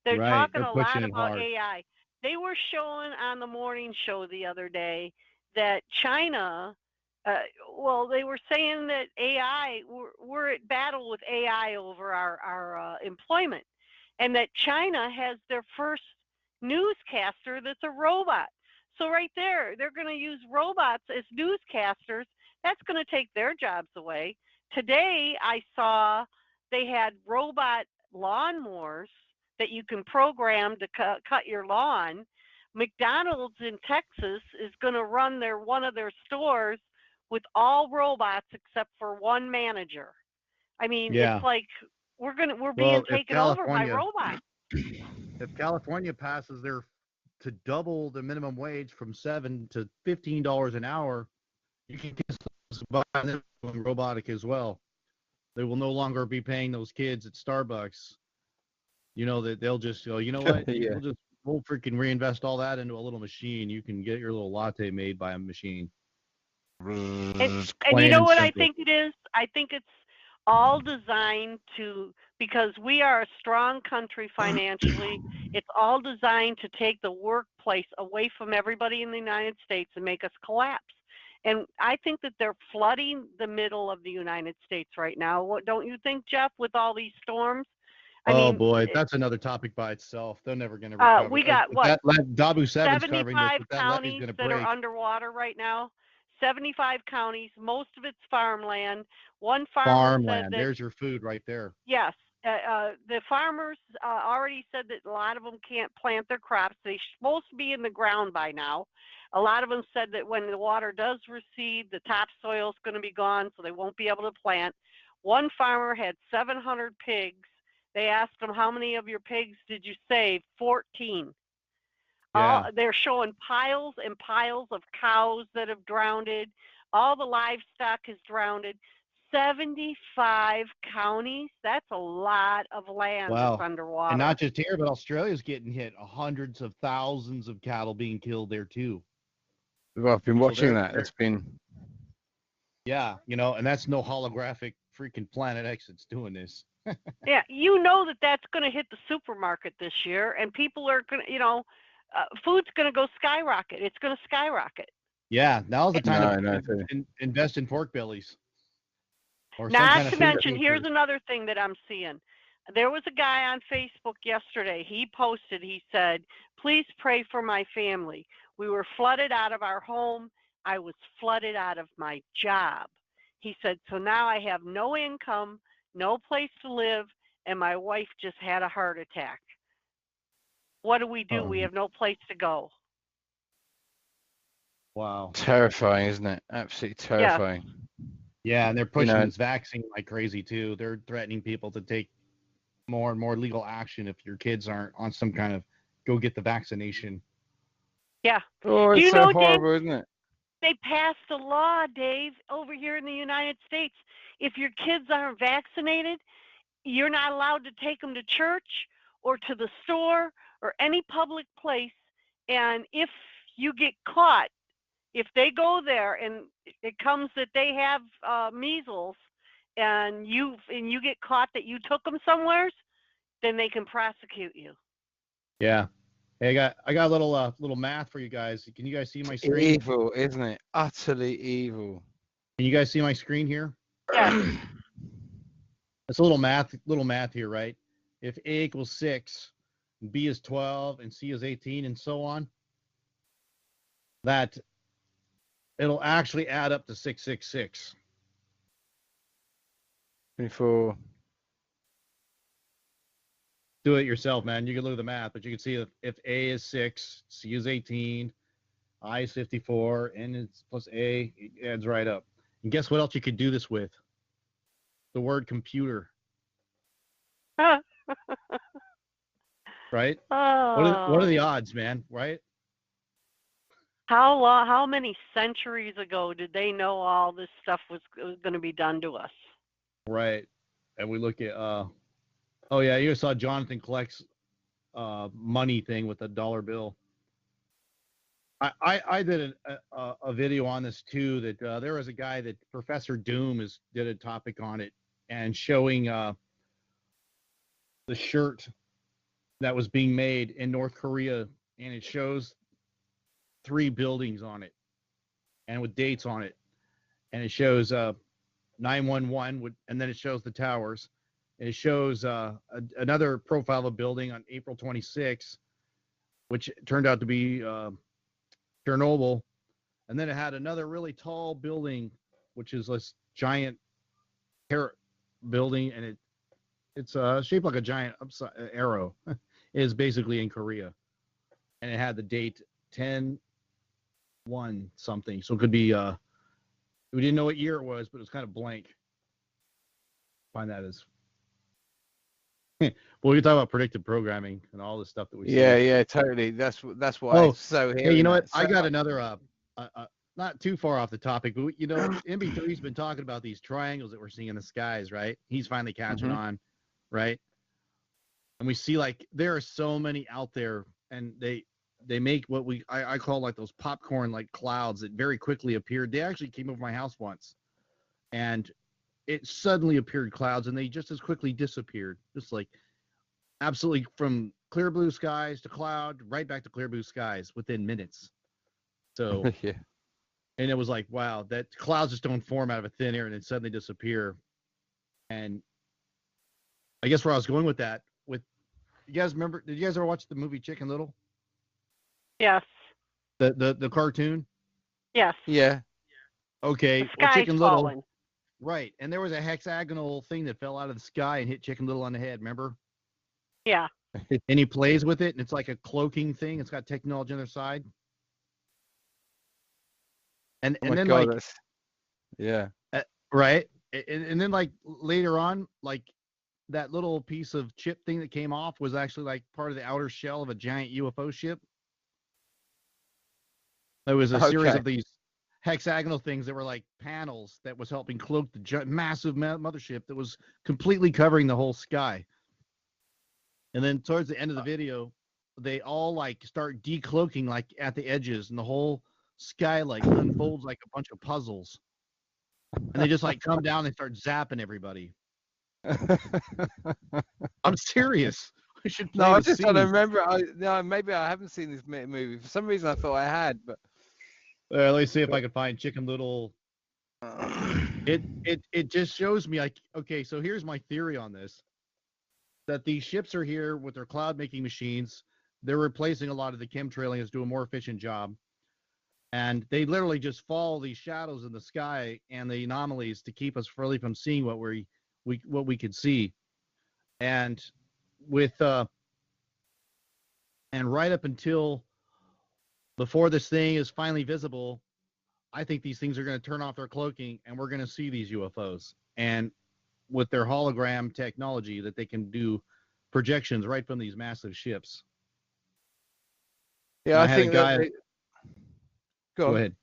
They're Right. talking They're a pushing lot it about hard. AI. They were showing on the morning show the other day that China, uh, well, they were saying that AI, we're at battle with AI over our employment. and that China has their first newscaster that's a robot. So right there, they're going to use robots as newscasters. That's going to take their jobs away. Today, I saw they had robot lawnmowers that you can program to cut your lawn. McDonald's in Texas is going to run one of their stores with all robots except for one manager. I mean, Yeah. it's like we're being Well, taken over by robots. if California passes to double the minimum wage from $7 to $15 an hour, you can get some robotic as well. They will no longer be paying those kids at Starbucks. You know that they'll just go, you know what? Yeah. We'll freaking reinvest all that into a little machine. You can get your little latte made by a machine. And you know what I think it is? I think it's all designed because we are a strong country financially. It's all designed to take the workplace away from everybody in the United States and make us collapse. And I think that they're flooding the middle of the United States right now. What don't you think, Jeff, with all these storms? I mean, boy, that's another topic by itself. They're never going to recover. We got what? Dabu 7's covering this, 75 but that levee's counties going to that break. are underwater right now. 75 counties, most of it's farmland. One farmer said that, there's your food right there. Yes, the farmers already said that a lot of them can't plant their crops. They're supposed to be in the ground by now. A lot of them said that when the water does recede, the topsoil is going to be gone, so they won't be able to plant. One farmer had 700 pigs. They asked him, how many of your pigs did you save? 14. Yeah. They're showing piles and piles of cows that have drowned. All the livestock has drowned. 75 counties. That's a lot of land that's underwater. And not just here, but Australia's getting hit. Hundreds of thousands of cattle being killed there too. Well, I've been watching that. It's been. Yeah, and that's no holographic freaking Planet X that's doing this. Yeah, you know that's going to hit the supermarket this year, and people are going to, food's going to go skyrocket. It's going to skyrocket. Yeah, now's the time to invest in pork bellies. Not to mention, here's another thing that I'm seeing. There was a guy on Facebook yesterday. He posted, he said, please pray for my family. We were flooded out of our home. I was flooded out of my job. He said, so now I have no income, no place to live, and my wife just had a heart attack. What do? We have no place to go. Wow. Terrifying, isn't it? Absolutely terrifying. Yeah, and they're pushing this vaccine like crazy too. They're threatening people to take more and more legal action if your kids aren't on some kind of go get the vaccination. Yeah. Oh, it's so horrible, isn't it? They passed a law, Dave, over here in the United States. If your kids aren't vaccinated, you're not allowed to take them to church or to the store or any public place. And if you get caught, if they go there and it comes that they have measles and you get caught that you took them somewhere, then they can prosecute you. Yeah. Hey, I got a little math for you guys. Can you guys see my screen? Evil, isn't it? Utterly evil. Can you guys see my screen here? Yeah. It's a little math here, right? If A equals 6, B is 12, and C is 18, and so on, that it'll actually add up to 666. 24. Do it yourself, man. You can look at the math, but you can see if A is 6, C is 18, I is 54, N is plus A, it adds right up. And guess what else you could do this with? The word computer. Right? Oh. What are the odds, man? Right? How many centuries ago did they know all this stuff was going to be done to us? Right. And we look at oh yeah, you saw Jonathan collects money thing with a dollar bill. I did a video on this too. That there was a guy that Professor Doom did a topic on it and showing the shirt that was being made in North Korea, and it shows 3 buildings on it and with dates on it, and it shows 911 and then it shows the towers, It shows another profile of a building on April 26th, which turned out to be Chernobyl. And then it had another really tall building, which is this giant building, and it's shaped like a giant arrow. It is basically in Korea. And it had the date 10/1 something. So it could be, we didn't know what year it was, but it was kind of blank. Find that as. Well, we can talk about predictive programming and all the stuff that we see. Yeah, totally. That's why it's so here. Hey, you know what? I got another, not too far off the topic, but MB3's been talking about these triangles that we're seeing in the skies, right? He's finally catching on, right? And we see like there are so many out there, and they make what I call like those popcorn like clouds that very quickly appeared. They actually came over my house once, and it suddenly appeared clouds, and they just as quickly disappeared, just like absolutely from clear blue skies to cloud, right back to clear blue skies within minutes. So yeah. And it was like, wow, that clouds just don't form out of a thin air and then suddenly disappear. And I guess where I was going with that, you guys remember? Did you guys ever watch the movie Chicken Little? Yes. The cartoon? Yes. Yeah. Okay. The sky's Chicken falling. Little. Right. And there was a hexagonal thing that fell out of the sky and hit Chicken Little on the head, remember? Yeah. And he plays with it, and it's like a cloaking thing. It's got technology on their side. And then God, like, yeah. Right. And then like later on, like that little piece of chip thing that came off was actually like part of the outer shell of a giant UFO ship. There was a series of these hexagonal things that were like panels that was helping cloak the massive mothership that was completely covering the whole sky. And then towards the end of the video, they all like start decloaking like at the edges, and the whole sky like unfolds like a bunch of puzzles. And they just like come down and start zapping everybody. I'm serious. I should play No, I the just scene. don't remember. Maybe I haven't seen this movie. For some reason, I thought I had, but let me see if I can find Chicken Little. It just shows me like, okay, so here's my theory on this: that these ships are here with their cloud making machines. They're replacing a lot of the chemtrailing to do a more efficient job. And they literally just follow these shadows in the sky and the anomalies to keep us really from seeing what we could see. And and right up until before this thing is finally visible, I think these things are going to turn off their cloaking, and we're going to see these UFOs. And with their hologram technology, that they can do projections right from these massive ships. yeah, I think that. Go ahead.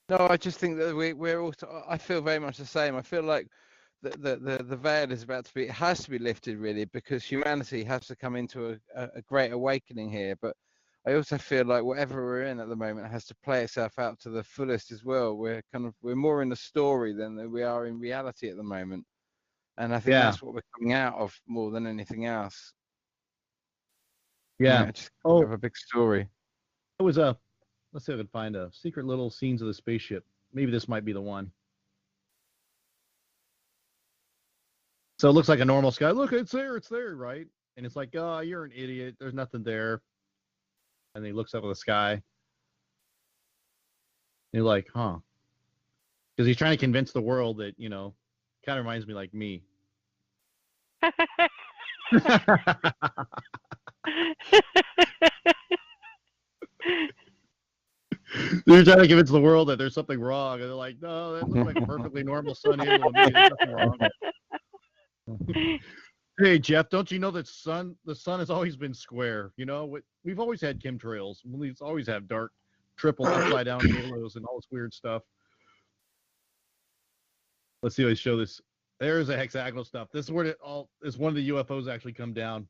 No, I just think that we're also. I feel very much the same. I feel like the veil is about to be. It has to be lifted, really, because humanity has to come into a great awakening here. But I also feel like whatever we're in at the moment has to play itself out to the fullest as well. We're more in the story than we are in reality at the moment, and I think that's what we're coming out of more than anything else. Yeah. Just of a big story. It was let's see if I can find a secret little scenes of the spaceship. Maybe this might be the one. So it looks like a normal sky. Look, it's there, right? And it's like, oh, you're an idiot. There's nothing there. And he looks up at the sky. And you're like, huh? Because he's trying to convince the world that, kind of reminds me like me. They're trying to convince the world that there's something wrong, and they're like, "No, that looks like a perfectly normal sun here. There's nothing wrong." Hey, Jeff, don't you know that the sun has always been square? We've always had chemtrails. We always have dark, triple, upside down halos and all this weird stuff. Let's see if I show this. There's the hexagonal stuff. This is where is one of the UFOs actually come down.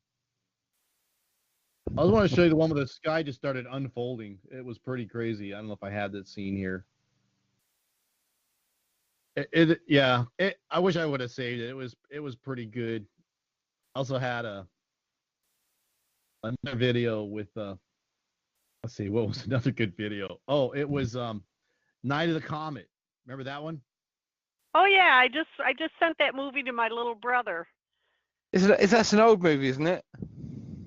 I just want to show you the one where the sky just started unfolding. It was pretty crazy. I don't know if I had that scene here. I wish I would have saved it. It was pretty good. I also had another video with let's see, what was another good video? Oh, it was Night of the Comet. Remember that one? Oh yeah, I just sent that movie to my little brother. Is that's an old movie, isn't it?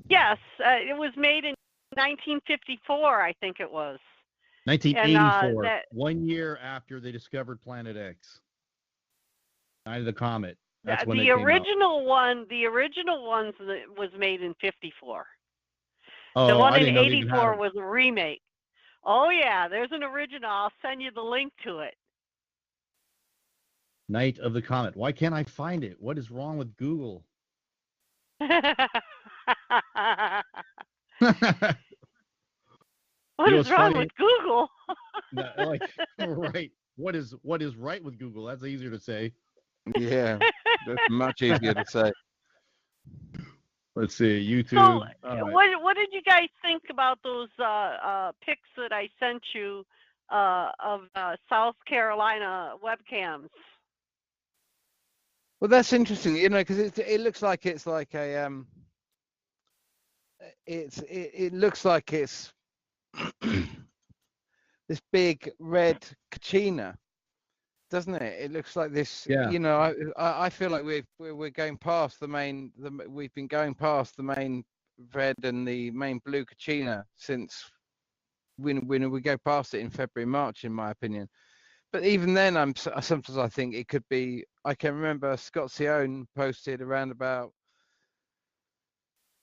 Yes, it was made in 1954, I think it was. 1984, And 1 year after they discovered Planet X. Night of the Comet. That's when the they came out. the original ones was made in 54. Oh, The one I in didn't know they even had 84 them. was a remake. Oh yeah, there's an original. I'll send you the link to it. Night of the Comet. Why can't I find it? What is wrong with Google? What is what's wrong funny? with Google? Right. What is right with Google? That's easier to say. Yeah, that's much easier to say. Let's see, YouTube. So, right. what did you guys think about those pics that I sent you of South Carolina webcams? Well, that's interesting, because it looks like it's like a it looks like it's this big red Kachina, doesn't it? It looks like this. Yeah. I feel like we're going past we've been going past the main red and the main blue Kachina since when we go past it in February, March, in my opinion. But even then, sometimes I think it could be. I can remember Scott Sion posted around about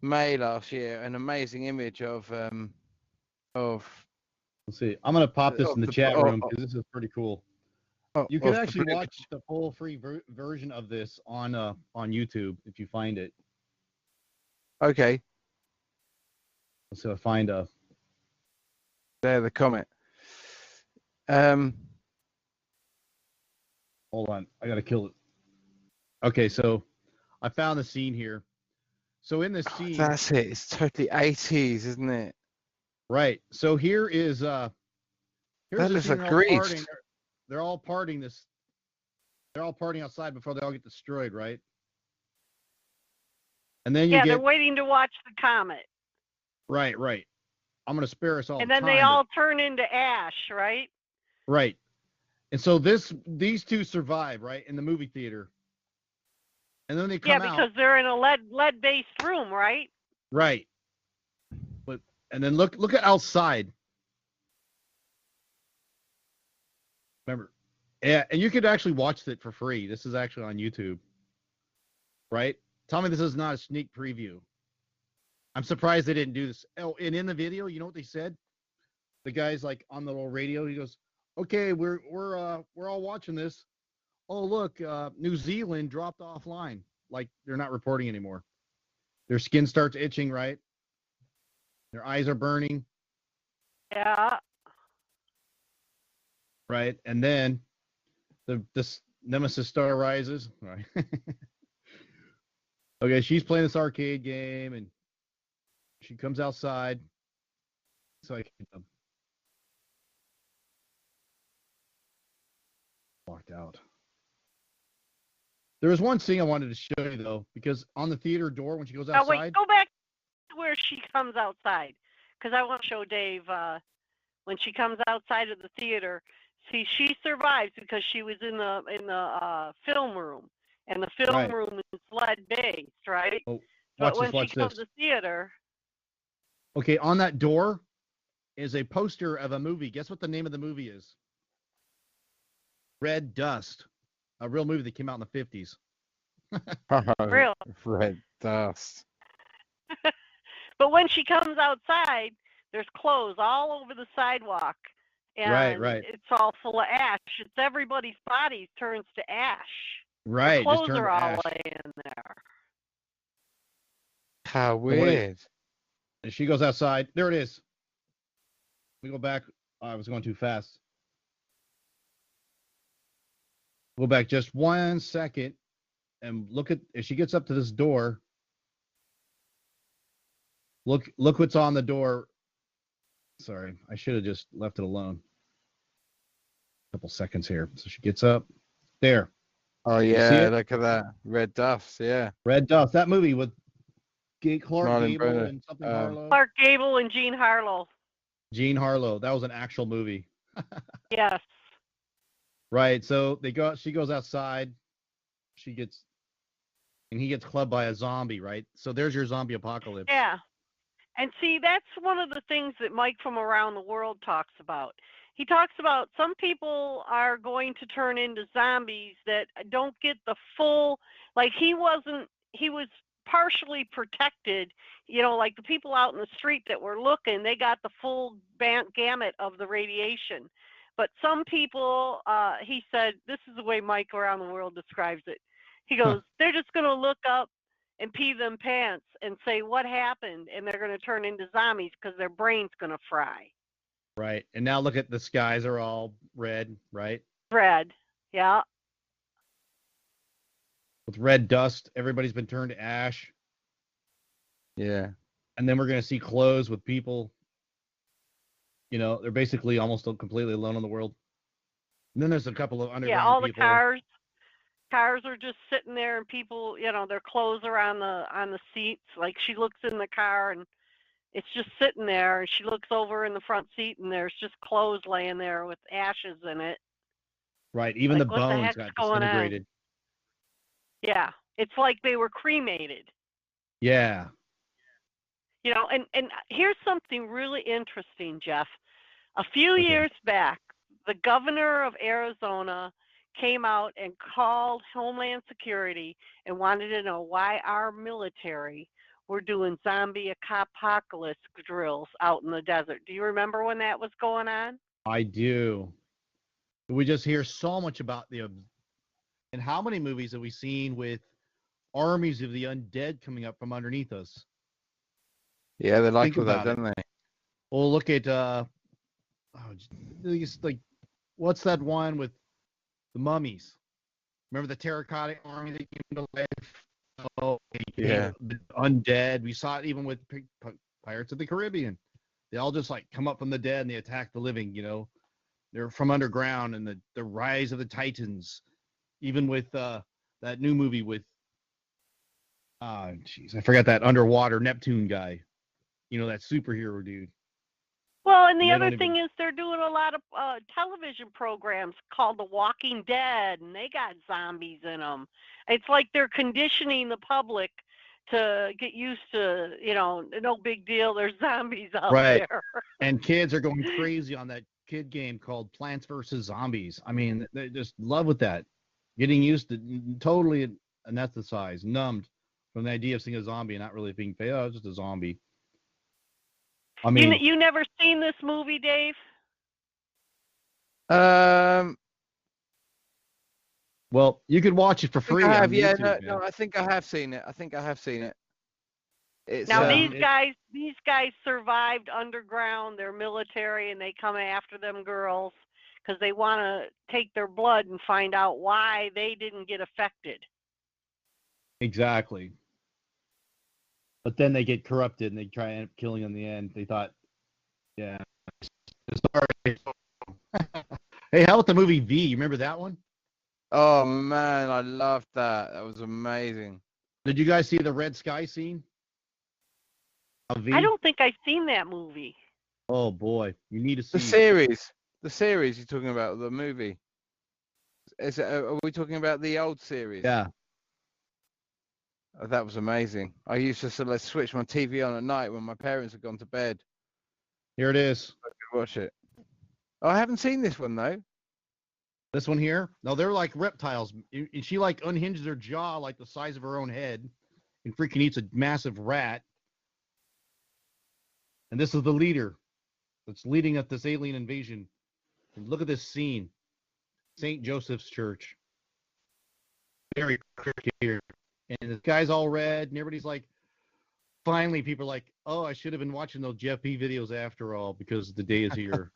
May last year an amazing image of Let's see. I'm gonna pop this in the chat room because this is pretty cool. You can actually watch the full free version of this on YouTube if you find it. Okay. So find a. There, the comment. Hold on, I gotta kill it. Okay, so I found the scene here. So in this scene, that's it. It's totally 80s, isn't it? Right. So here is that looks like Greece. They're all partying this. They're all partying outside before they all get destroyed, right? And then they're waiting to watch the comet. Right. I'm gonna spare us all. And then they all turn into ash, right? Right. And so these two survive, right, in the movie theater. And then they come out. Yeah, because they're in a lead-based room, right? Right. And then look at outside. Remember, yeah, and you could actually watch it for free. This is actually on YouTube. Right? Tell me this is not a sneak preview. I'm surprised they didn't do this. Oh, and in the video, you know what they said? The guy's like on the little radio. He goes, "Okay, we're all watching this. Oh, look, New Zealand dropped offline. Like they're not reporting anymore. Their skin starts itching, right? Their eyes are burning. Yeah. Right, and then this Nemesis star rises. Right. Okay, she's playing this arcade game, and she comes outside. So I can walked out. There was one scene I wanted to show you though, because on the theater door when she goes outside. Wait, go back to where she comes outside, because I want to show Dave when she comes outside of the theater. See, she survives because she was in the film room, and the film room is lead-based, right? Oh, but when she comes to the theater. Okay, on that door is a poster of a movie. Guess what the name of the movie is? Red Dust, a real movie that came out in the 50s. Real. Red Dust. But when she comes outside, there's clothes all over the sidewalk. And right. It's all full of ash. It's everybody's body turns to ash. Right. The clothes are all laying there. How weird. And she goes outside. There it is. We go back. I was going too fast. Go back just 1 second and look at, if she gets up to this door, look what's on the door. Sorry, I should have just left it alone. A couple seconds here. So she gets up there. Oh yeah, look at that. Red Dust, yeah. Red Dust. That movie with Clark Gable and something Harlow. Clark Gable and Jean Harlow. Jean Harlow. That was an actual movie. Yes. Right. So she goes outside. She gets and he gets clubbed by a zombie, right? So there's your zombie apocalypse. Yeah. And see, that's one of the things that Mike from Around the World talks about. He talks about some people are going to turn into zombies that don't get the full, like he was partially protected, like the people out in the street that were looking, they got the full gamut of the radiation. But some people, he said, this is the way Mike Around the World describes it. He goes, they're just going to look up and pee them pants and say what happened, and they're going to turn into zombies because their brain's going to fry. Right. And now look at the skies are all red, right? Red. Yeah. With red dust, everybody's been turned to ash. Yeah. And then we're going to see clothes with people. They're basically almost completely alone in the world. And then there's a couple of underground all people. The cars are just sitting there, and people, their clothes are on the seats. Like she looks in the car and it's just sitting there, and she looks over in the front seat and there's just clothes laying there with ashes in it. Right. Even like, the bones got disintegrated. Yeah. It's like they were cremated. Yeah. And here's something really interesting, Jeff. A few years back, the governor of Arizona came out and called Homeland Security and wanted to know why our military were doing zombie apocalypse drills out in the desert. Do you remember when that was going on? I do. We just hear so much about and how many movies have we seen with armies of the undead coming up from underneath us? Yeah, they like that, don't they? Well, look at what's that one with the mummies? Remember the terracotta army that came to life? Oh, yeah. Undead. We saw it even with Pirates of the Caribbean. They all just come up from the dead and they attack the living. They're from underground, and the rise of the Titans. Even with that new movie with I forgot that underwater Neptune guy. That superhero dude. Well, and the other thing is they're doing a lot of television programs called The Walking Dead, and they got zombies in them. It's like they're conditioning the public to get used to, no big deal, there's zombies out there. And kids are going crazy on that kid game called Plants vs. Zombies. I mean, they just love with that. Getting used to totally anesthetized, numbed from the idea of seeing a zombie and not really being fake. Oh, it's just a zombie. I mean, you never seen this movie, Dave? Well, you could watch it for free. I have, on YouTube, no, I think I have seen it. It's, now these guys survived underground. They're military, and they come after them girls because they want to take their blood and find out why they didn't get affected. Exactly. But then they get corrupted and they try to end up killing in the end. They thought, yeah. Sorry. Hey, how about the movie V? You remember that one? Oh, man, I loved that. That was amazing. Did you guys see the red sky scene? I don't think I've seen that movie. Oh, boy. You need to see the series. The series you're talking about, the movie. Are we talking about the old series? Yeah. Oh, that was amazing. I used to switch my TV on at night when my parents had gone to bed. Here it is. I could watch it. Oh, I haven't seen this one, though. This one here? No, they're like reptiles. And she unhinges her jaw like the size of her own head and freaking eats a massive rat. And this is the leader that's leading up this alien invasion. And look at this scene. St. Joseph's Church. Very clear here. And this guy's all red, and everybody's like, finally, people are like, oh, I should have been watching those Jeff P. videos after all, because the day is here.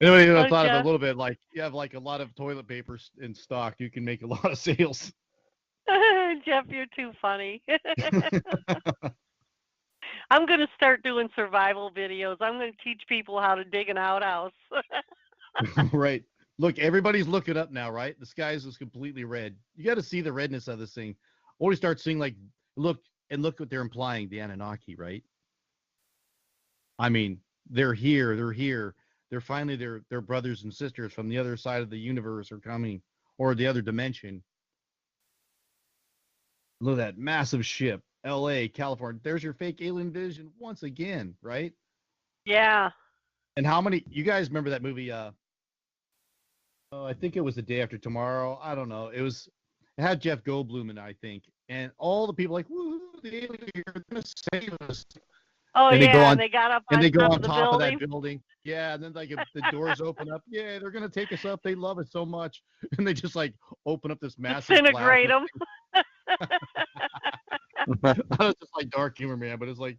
Anybody who thought of a little bit, like, you have a lot of toilet paper in stock, you can make a lot of sales. Jeff, you're too funny. I'm going to start doing survival videos. I'm going to teach people how to dig an outhouse. Right. Look, everybody's looking up now, right? The skies is completely red. You got to see the redness of this thing. Or you start seeing look what they're implying, the Anunnaki, right? I mean, they're here. they're finally their brothers and sisters from the other side of the universe are coming, or the other dimension. Look at that massive ship, L.A., California. There's your fake alien vision once again, right? Yeah. And how many? You guys remember that movie? I think it was The Day After Tomorrow. I don't know. It had Jeff Goldblum in it, I think, and all the people like, "Woo, the alien, you're gonna save us!" Oh, And yeah, and they got up on they go top on of the top of that building. building. Yeah, and then like if the doors open up, yeah, they're gonna take us up. They love it so much, and they just like open up this massive Disintegrate plasma. them. That was just like dark humor, man. But it's like,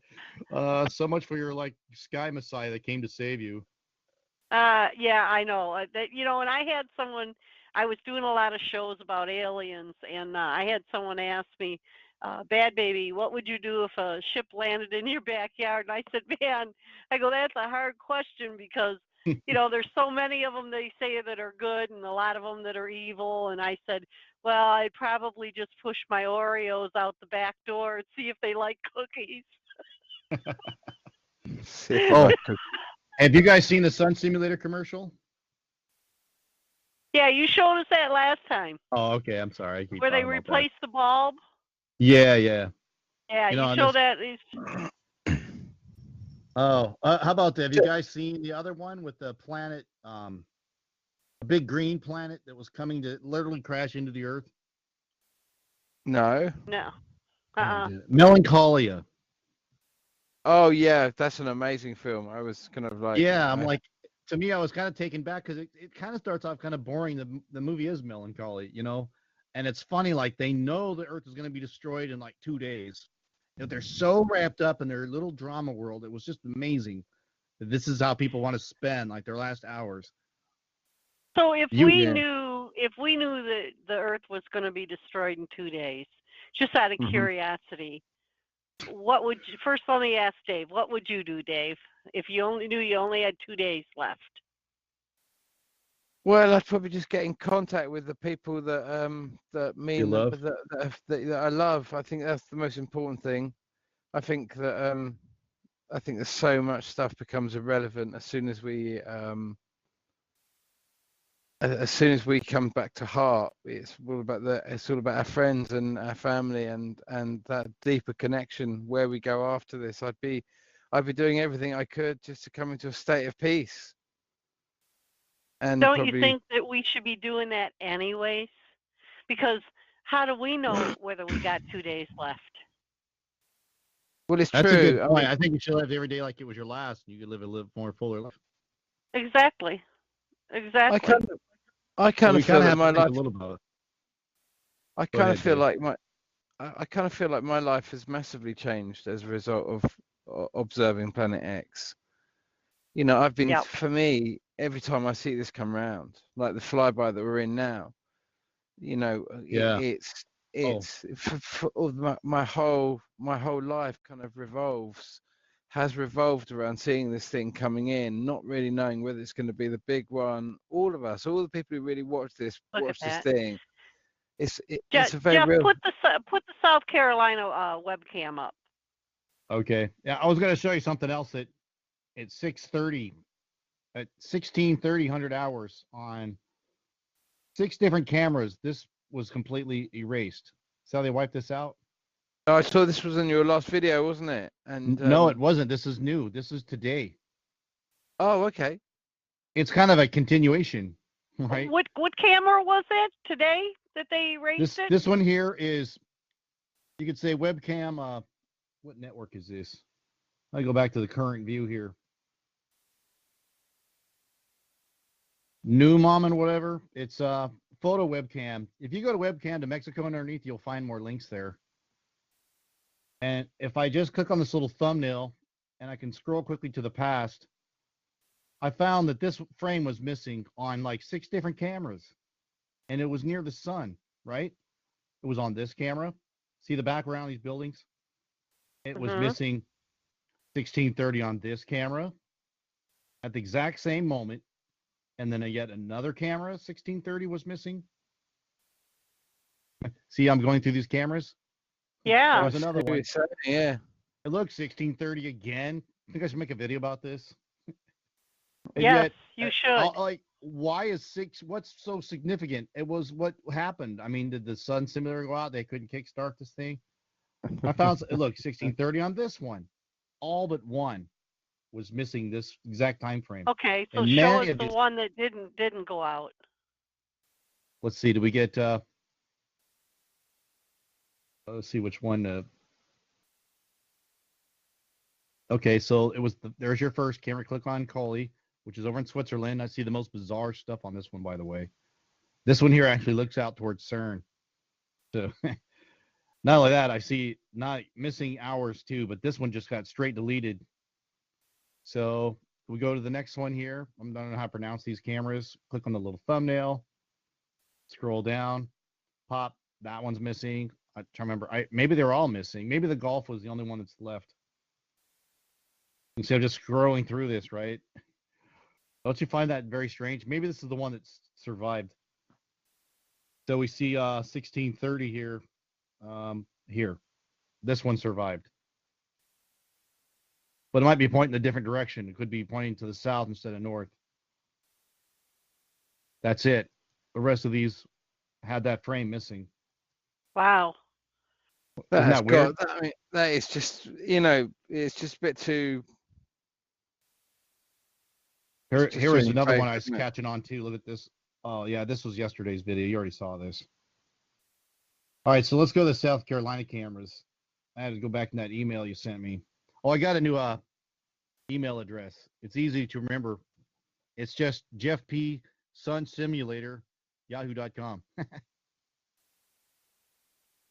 so much for your like sky messiah that came to save you. Yeah, I know. That and I had someone. I was doing a lot of shows about aliens, and I had someone ask me, "Bad baby, what would you do if a ship landed in your backyard?" And I said, "Man, I go, that's a hard question because there's so many of them they say that are good, and a lot of them that are evil." And I said, "Well, I'd probably just push my Oreos out the back door and see if they like cookies." Oh, have you guys seen the Sun Simulator commercial? Yeah, you showed us that last time. Oh, okay. I'm sorry. I keep Where they talking about replaced the bulb. that. Yeah. Yeah, You know, you show that. Oh, how about that? Have you guys seen the other one with the planet, a big green planet that was coming to literally crash into the Earth? No. No. Melancholia. Oh yeah, that's an amazing film. I was kind of like, Yeah, I'm like, to me, I was kind of taken back because it kind of starts off kind of boring. The movie is melancholy, and it's funny. Like they know the Earth is going to be destroyed in like 2 days. They're so wrapped up in their little drama world. It was just amazing. This is how people want to spend like their last hours. So if we knew that the Earth was going to be destroyed in 2 days, just out of curiosity, what would you, first let me ask Dave, what would you do, Dave, if you only knew you only had 2 days left? Well, I'd probably just get in contact with the people that I love. I think that's the most important thing. I think that so much stuff becomes irrelevant as soon as we come back to heart. It's all about our friends and our family and that deeper connection where we go after this. I'd be doing everything I could just to come into a state of peace. And don't you think that we should be doing that anyways? Because how do we know whether we got 2 days left? Well, it's That's true. a good point. I think you should live every day like it was your last. You could live a more fuller life. Exactly. I kind of feel that my life. I kind of feel like my life has massively changed as a result of observing Planet X. I've been, for me, every time I see this come around, like the flyby that we're in now, it's my whole life kind of has revolved around seeing this thing coming in, not really knowing whether it's going to be the big one. All of us, all the people who really watch this thing. It's a very Jeff, real. put the South Carolina webcam up. Okay. Yeah, I was going to show you something else at 6:30, at 16:30 hours on 6 different cameras. This was completely erased. See how they wiped this out? Oh, I saw this was in your last video, wasn't it? And no, it wasn't. This is new. This is today. Oh, okay. It's kind of a continuation, right? What camera was it today that they erased it? This one here is, you could say webcam. What network is this? I go back to the current view here. New Mom and whatever. It's a photo webcam. If you go to webcam to Mexico underneath, you'll find more links there. And if I just click on this little thumbnail and I can scroll quickly to the past, I found that this frame was missing on like 6 different cameras. And it was near the sun, right? It was on this camera. See the background of these buildings? It was missing 16:30 on this camera at the exact same moment. And then yet another camera, 16:30 was missing. See, I'm going through these cameras. Yeah. There's another one. Yeah. It looks 16:30 again. I think I should make a video about this. And Yes, yet, you should. like, why is what's so significant? It was what happened. I mean, did the sun simulator go out? They couldn't kickstart this thing. I found, look, 1630 on this one. All but one was missing this exact time frame. Okay, so And show many us of the these, one that didn't go out. let's see, did we get, let's see which one. Okay, so it was, there's your first camera. Click on Coley, which is over in Switzerland. I see the most bizarre stuff on this one, by the way. This one here actually looks out towards CERN. So not only that, I see not missing hours too, but this one just got straight deleted. So we go to the next one here. I don't know how to pronounce these cameras. Click on the little thumbnail, scroll down, pop. That one's missing. I try to remember. Maybe they're all missing. Maybe the Golf was the only one that's left. Instead of just scrolling through this, right? Don't you find that very strange? Maybe this is the one that's survived. So we see 1630 here. Here, this one survived. But it might be pointing a different direction. It could be pointing to the south instead of north. That's it. The rest of these had that frame missing. Wow. Isn't that weird? I mean, that is just, you know, it's just a bit too. Here was another one I was catching on too. Look at this. Oh yeah, this was yesterday's video. You already saw this. All right, so let's go to the South Carolina cameras. I had to go back to that email you sent me. Oh, I got a new email address. It's easy to remember. It's just Jeff P. Sun Simulator, yahoo.com.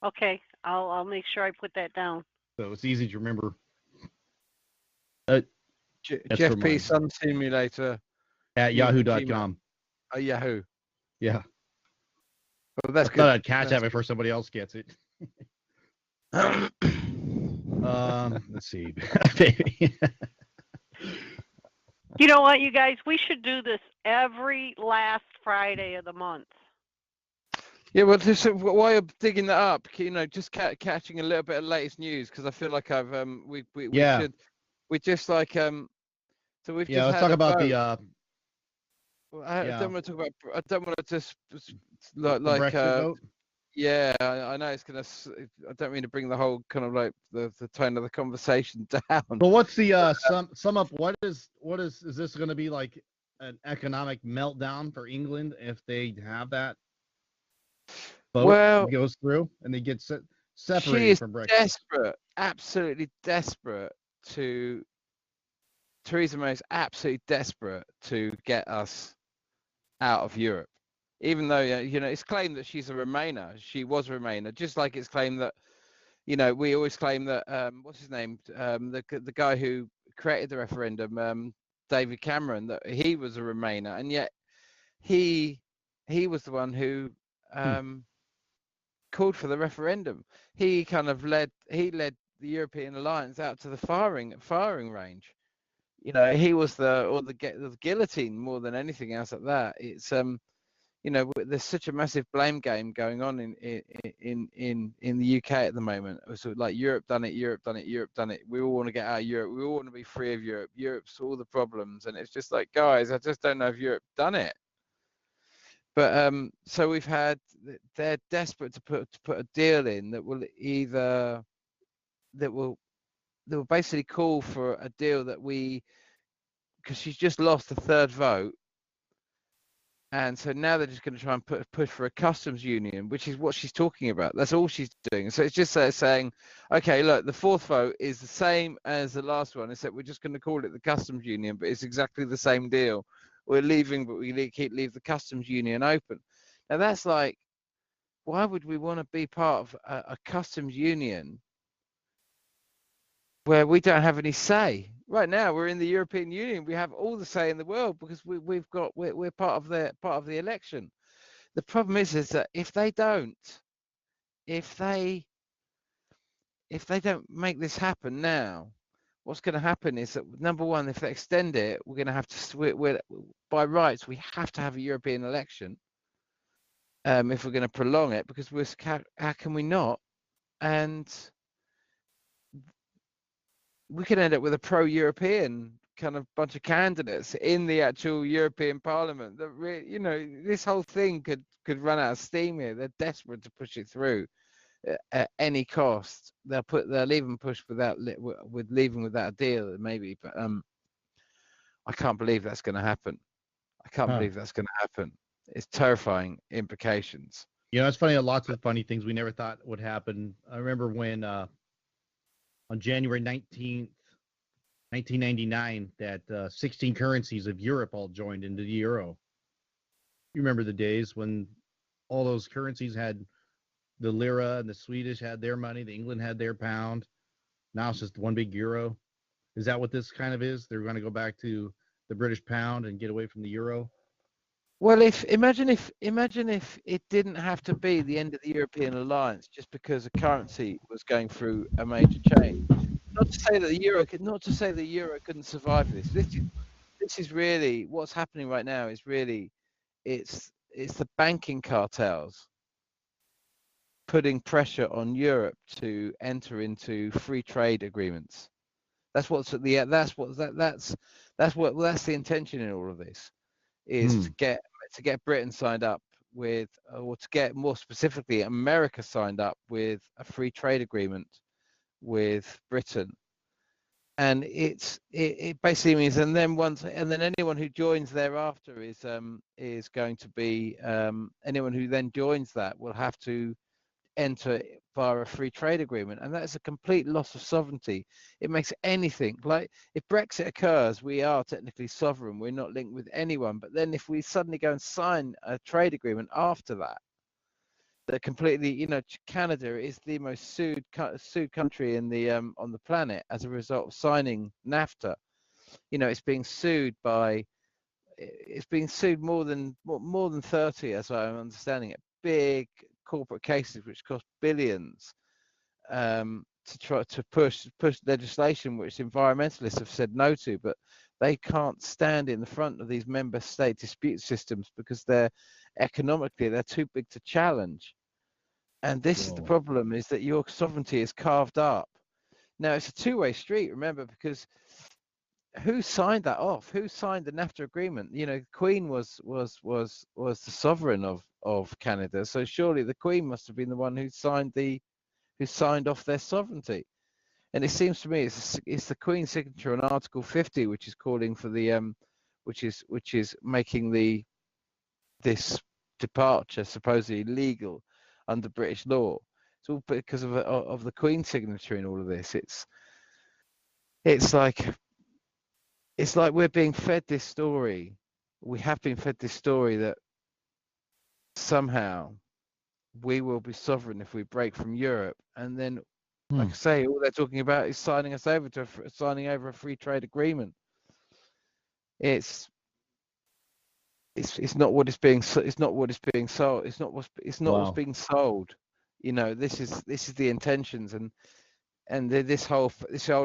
Okay, I'll make sure I put that down. So it's easy to remember. Jeff P. Sun Simulator at yahoo.com. Yahoo. Yeah. Well, that's I good. thought I'd catch that before somebody else gets it. Let's see. You know what, you guys? We should do this every last Friday of the month. Yeah, well, just while you're digging that up, you know, just catching a little bit of latest news, because I feel like I've we should, we just like so we've just let's had talk about vote. the I don't want to talk about. I don't want to just like Brexit vote. Yeah, I know it's gonna. I don't mean to bring the whole kind of like the tone of the conversation down. But what's the sum up? What is this going to be like an economic meltdown for England if they have that vote goes through and they get separated from Brexit? Desperate, absolutely desperate to. Theresa May is absolutely desperate to get us out of Europe. Even though, you know, it's claimed that she's a Remainer. She was a Remainer, just like it's claimed that, you know, we always claim that, what's his name? The guy who created the referendum, David Cameron, that he was a Remainer. And yet he was the one who called for the referendum. He kind of led the European alliance out to the firing range. You know, he was the guillotine more than anything else at that. It's you know, there's such a massive blame game going on in the UK at the moment. So like Europe done it, Europe done it, Europe done it. We all want to get out of Europe. We all want to be free of Europe. Europe's all the problems, and it's just like, guys, I just don't know if Europe done it. But so we've had, they're desperate to put a deal in that will basically call for a deal that because she's just lost the third vote. And so now they're just going to try and push for a customs union, which is what she's talking about. That's all she's doing. So it's just saying, okay, look, the fourth vote is the same as the last one, except we're just going to call it the customs union, but it's exactly the same deal. We're leaving, but we leave the customs union open. Now that's like, why would we want to be part of a customs union where we don't have any say? Right now, we're in the European Union. We have all the say in the world because we're part of the election. The problem is that if they don't make this happen now, what's going to happen is that, number one, if they extend it, we're going to have to by rights we have to have a European election if we're going to prolong it, because how can we not? And we could end up with a pro-European kind of bunch of candidates in the actual European Parliament that you know, this whole thing could run out of steam here. They're desperate to push it through at any cost. They'll even push with leaving without a deal maybe, but I can't believe that's going to happen. I can't believe that's going to happen. It's terrifying implications. You know, it's funny. Lots of funny things we never thought would happen. I remember when on January 19th, 1999, that 16 currencies of Europe all joined into the euro. You remember the days when all those currencies had the lira, and the Swedish had their money, the England had their pound. Now it's just one big euro. Is that what this kind of is? They're going to go back to the British pound and get away from the euro? Well, imagine if it didn't have to be the end of the European alliance just because a currency was going through a major change. Not to say that the euro couldn't survive this. This is really what's happening right now. Is really it's the banking cartels putting pressure on Europe to enter into free trade agreements. That's the intention in all of this, is to get Britain signed up with, or to get more specifically America signed up with a free trade agreement with Britain. And it basically means, and then anyone who joins thereafter is going to be anyone who then joins that will have to enter via a free trade agreement, and that is a complete loss of sovereignty. It makes anything like, if Brexit occurs, we are technically sovereign, we're not linked with anyone, but then if we suddenly go and sign a trade agreement after that completely, you know, Canada is the most sued country in the on the planet as a result of signing NAFTA. You know, it's being sued more than 30, as I'm understanding it, big corporate cases which cost billions, to try to push legislation which environmentalists have said no to, but they can't stand in the front of these member state dispute systems because they're too big to challenge. And this is the problem, is that your sovereignty is carved up. Now it's a two-way street, remember, because who signed that off? Who signed the NAFTA agreement? You know, the Queen was the sovereign of Canada, so surely the Queen must have been the one who signed off their sovereignty. And it seems to me it's the Queen's signature on Article 50, which is calling for the which is making this departure supposedly legal under British law. It's all because of the Queen's signature in all of this. It's like we're being fed this story. We have been fed this story that somehow we will be sovereign if we break from Europe, and then, like I say, all they're talking about is signing over a free trade agreement. It's not what is being sold. It's not what's being sold. You know, this is the intentions, and this whole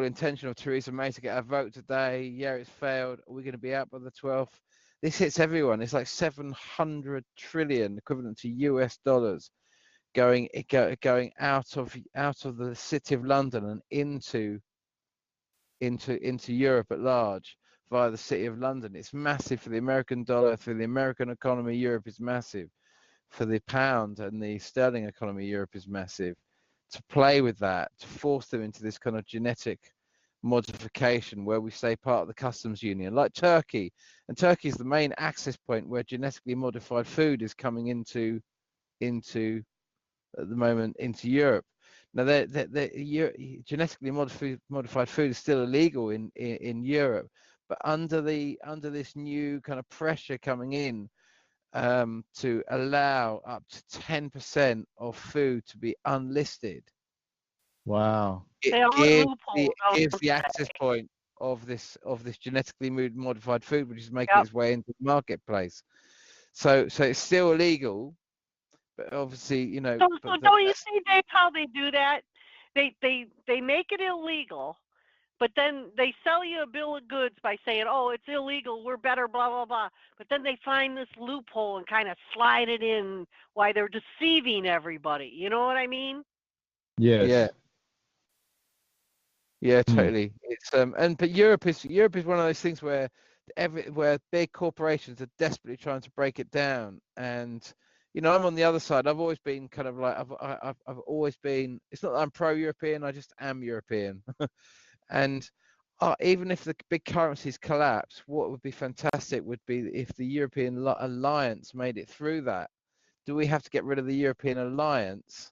intention of Theresa May to get a vote today. Yeah, it's failed. Are we going to be out by the 12th? This hits everyone. It's like 700 trillion, equivalent to US dollars, going out of the city of London and into Europe at large via the city of London. It's massive for the American dollar, for the American economy. Europe is massive. For the pound and the sterling economy, Europe is massive. To play with that, to force them into this kind of genetic modification where we stay part of the customs union, like Turkey. And Turkey is the main access point where genetically modified food is coming into at the moment into Europe. Now, genetically modified food is still illegal in Europe, but under this new kind of pressure coming in, to allow up to 10% of food to be unlisted. Wow! It gives the access point of this genetically modified food, which is making its way into the marketplace. So it's still illegal, but obviously, you know. So don't you see, Dave, how they do that? They make it illegal, but then they sell you a bill of goods by saying, "Oh, it's illegal. We're better." Blah blah blah. But then they find this loophole and kind of slide it in while they're deceiving everybody. You know what I mean? Yes. Yeah, totally. it's but Europe is one of those things where where big corporations are desperately trying to break it down. And I'm on the other side. I've always been kind of like I've always been. It's not that I'm pro-European. I just am European. And even if the big currencies collapse, what would be fantastic would be if the European alliance made it through that. Do we have to get rid of the European alliance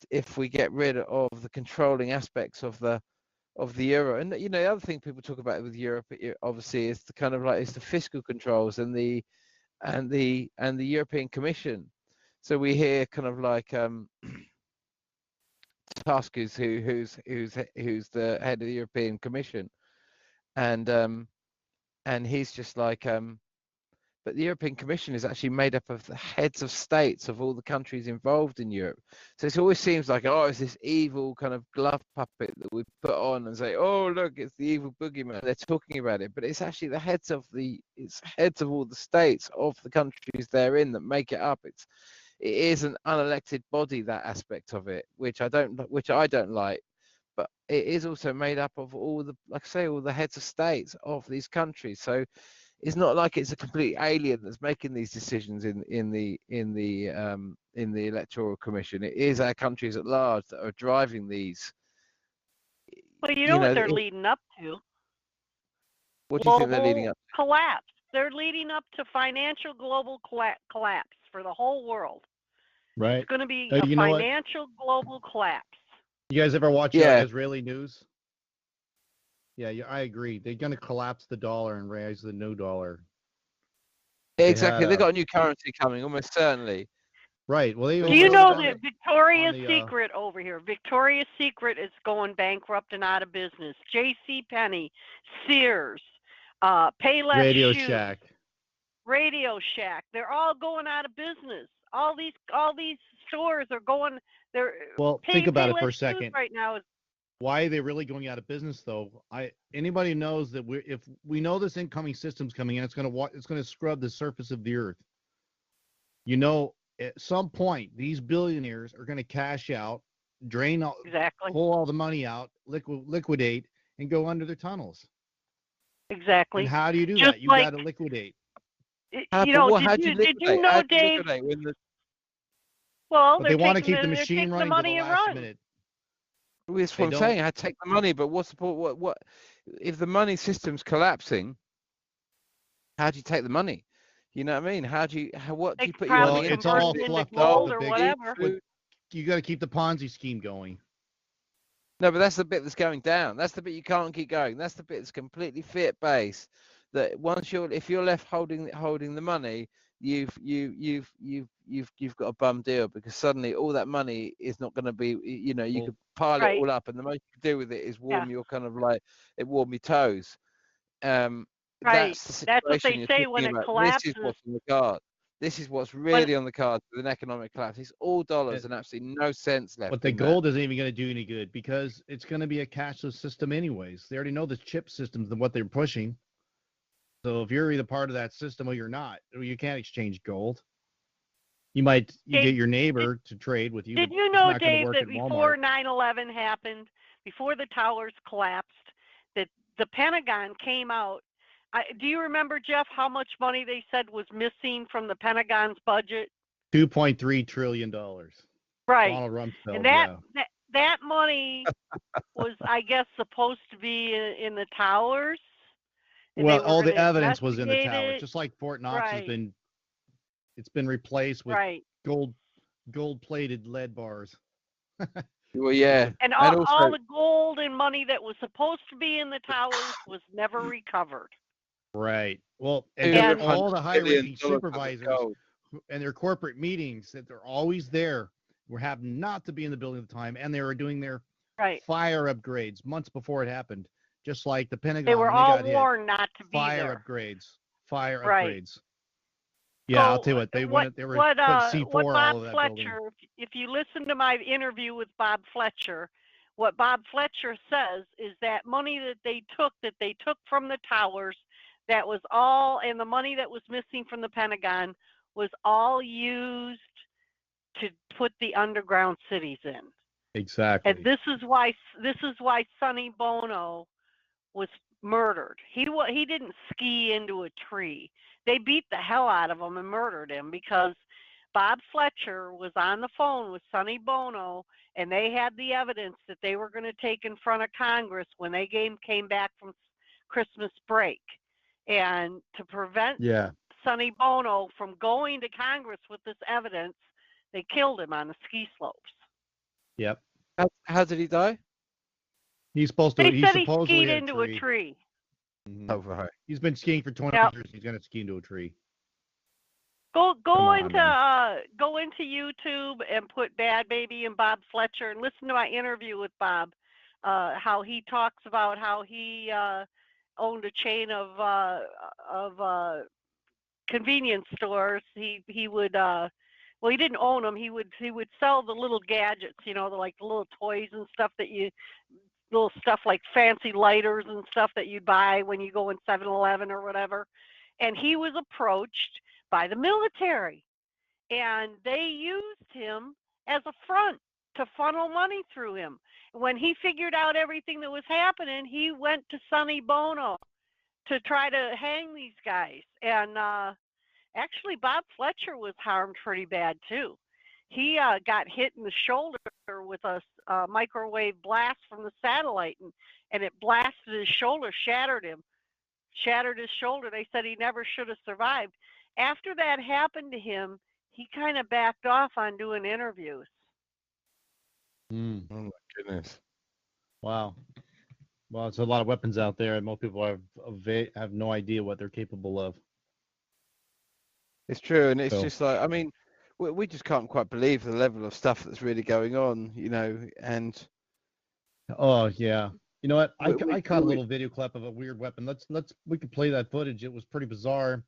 if we get rid of the controlling aspects of the euro? And the other thing people talk about with Europe, obviously, is the kind of like it's the fiscal controls and the European Commission. So we hear kind of like Tusk, who's the head of the European Commission, and he's just like but the European Commission is actually made up of the heads of states of all the countries involved in Europe. So it always seems like, it's this evil kind of glove puppet that we put on and say, oh, look, it's the evil boogeyman. They're talking about it, but it's actually the heads of all the states of the countries they're in that make it up. It is an unelected body, that aspect of it, which I don't like. But it is also made up of all the heads of states of these countries. So it's not like it's a complete alien that's making these decisions in the electoral commission. It is our countries at large that are driving these. Well, you know what they're leading up to? What do you think they're leading up to? Collapse. They're leading up to financial global collapse for the whole world. Right. It's going to be a financial global collapse. You guys ever watch Israeli news? Yeah, I agree. They're going to collapse the dollar and raise the new dollar. Exactly. They've got a new currency coming, almost certainly. Right. Well, do you know that Victoria's Secret over here? Victoria's Secret is going bankrupt and out of business. J.C. Penney, Sears, Payless Radio Shoes, Shack. Radio Shack. They're all going out of business. All these stores are going. Well, think about it for a second. Right now is. Why are they really going out of business, though? Anybody knows that if we know this incoming system's coming in, it's going to scrub the surface of the earth. At some point, these billionaires are going to cash out, drain all, pull all the money out, liquidate, and go under their tunnels. Exactly. And how do you do that? You got to liquidate. Did you know, Dave? Well, they want to keep the machine running to the last minute. That's what I'm saying. I take the money, but what's the point? What if the money system's collapsing? How do you take the money? You know what I mean? What do you put your money into? It's all fluffed up. Or whatever. You got to keep the Ponzi scheme going. No, but that's the bit that's going down. That's the bit you can't keep going. That's the bit that's completely fiat-based. That if you're left holding the money, you've got a bum deal, because suddenly all that money is not going to be, you could pile it all up, and the most you can do with it is warm your warm your toes. That's what they say when it collapses. This is what's on the card. This is what's really on the card with an economic collapse. It's all dollars and absolutely no sense left. But the gold isn't even going to do any good, because it's going to be a cashless system anyways. They already know the chip systems and what they're pushing. So if you're either part of that system or you're not, you can't exchange gold. You get your neighbor to trade with you. Did you know, Dave, that before 9/11 happened, before the towers collapsed, that the Pentagon came out? Do you remember, Jeff, how much money they said was missing from the Pentagon's budget? $2.3 trillion. Right. Donald Rumsfeld, and that money was, I guess, supposed to be in the towers. Well, all the evidence was in the towers, just like Fort Knox has been. It's been replaced with gold-plated lead bars. Well, yeah. And all the gold and money that was supposed to be in the towers was never recovered. Right. Well, and all the high-ranking supervisors and their corporate meetings, that they're always there, were having not to be in the building at the time, and they were doing their fire upgrades months before it happened. Just like the Pentagon. They were all warned not to be there. Fire upgrades. Yeah, so I'll tell you what. They were putting C4 what Bob all over that Fletcher, building. If you listen to my interview with Bob Fletcher, what Bob Fletcher says is that money that they took from the towers, that was all, and the money that was missing from the Pentagon was all used to put the underground cities in. Exactly. And this is why Sonny Bono was murdered. He didn't ski into a tree. They beat the hell out of him and murdered him because Bob Fletcher was on the phone with Sonny Bono, and they had the evidence that they were going to take in front of Congress when they came back from Christmas break. And to prevent Yeah. Sonny Bono from going to Congress with this evidence, they killed him on the ski slopes. Yep. How did he die? He's supposed to. They He said he supposedly skied had into a tree. Mhm. Oh, right. He's been skiing for 20 Yep. years. He's gonna ski into a tree. Go Come on, man. go into YouTube and put Bad Baby and Bob Fletcher and listen to my interview with Bob. How he talks about how he owned a chain of convenience stores. He would well, he didn't own them. He would sell the little gadgets, the like the little toys and stuff little stuff like fancy lighters and stuff that you'd buy when you go in 7-Eleven or whatever. And he was approached by the military, and they used him as a front to funnel money through him. When he figured out everything that was happening, he went to Sonny Bono to try to hang these guys. And actually, Bob Fletcher was harmed pretty bad too. He got hit in the shoulder with a microwave blast from the satellite, and it blasted his shoulder, shattered his shoulder. They said he never should have survived. After that happened to him, he kind of backed off on doing interviews. Mm. Oh my goodness. Wow. Well, it's a lot of weapons out there, and most people have no idea what they're capable of. It's true, and it's So- just like, I mean, we just can't quite believe the level of stuff that's really going on, and Oh yeah. You know what? I caught a we- little video clip of a weird weapon. We could play that footage. It was pretty bizarre.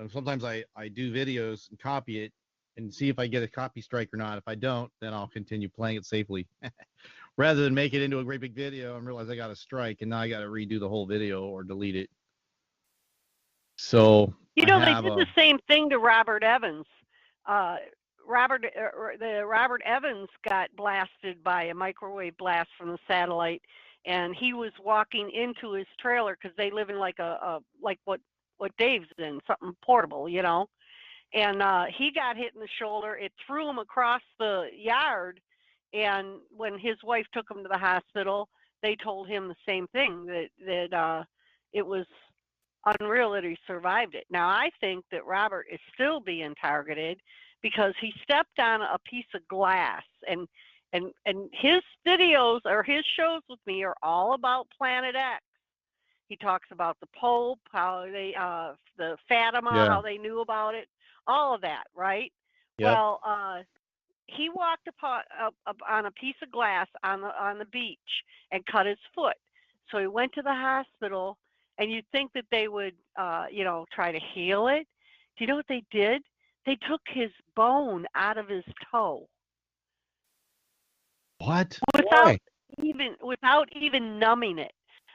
Sometimes I do videos and copy it and see if I get a copy strike or not. If I don't, then I'll continue playing it safely. Rather than make it into a great big video and realize I got a strike and now I got to redo the whole video or delete it. So They did the same thing to Robert Evans. Robert Evans got blasted by a microwave blast from the satellite, and he was walking into his trailer because they live in like like what Dave's in, something portable, And he got hit in the shoulder. It threw him across the yard, and when his wife took him to the hospital, they told him the same thing, that it was unreal that he survived it. Now, I think that Robert is still being targeted because he stepped on a piece of glass, and his videos or his shows with me are all about Planet X. He talks about the Pope, how they the Fatima, how they knew about it, all of that, right? Yep. Well, he walked on a piece of glass on the beach and cut his foot. So he went to the hospital, and you'd think that they would, try to heal it. Do you know what they did? They took his bone out of his toe. What? Without even numbing it.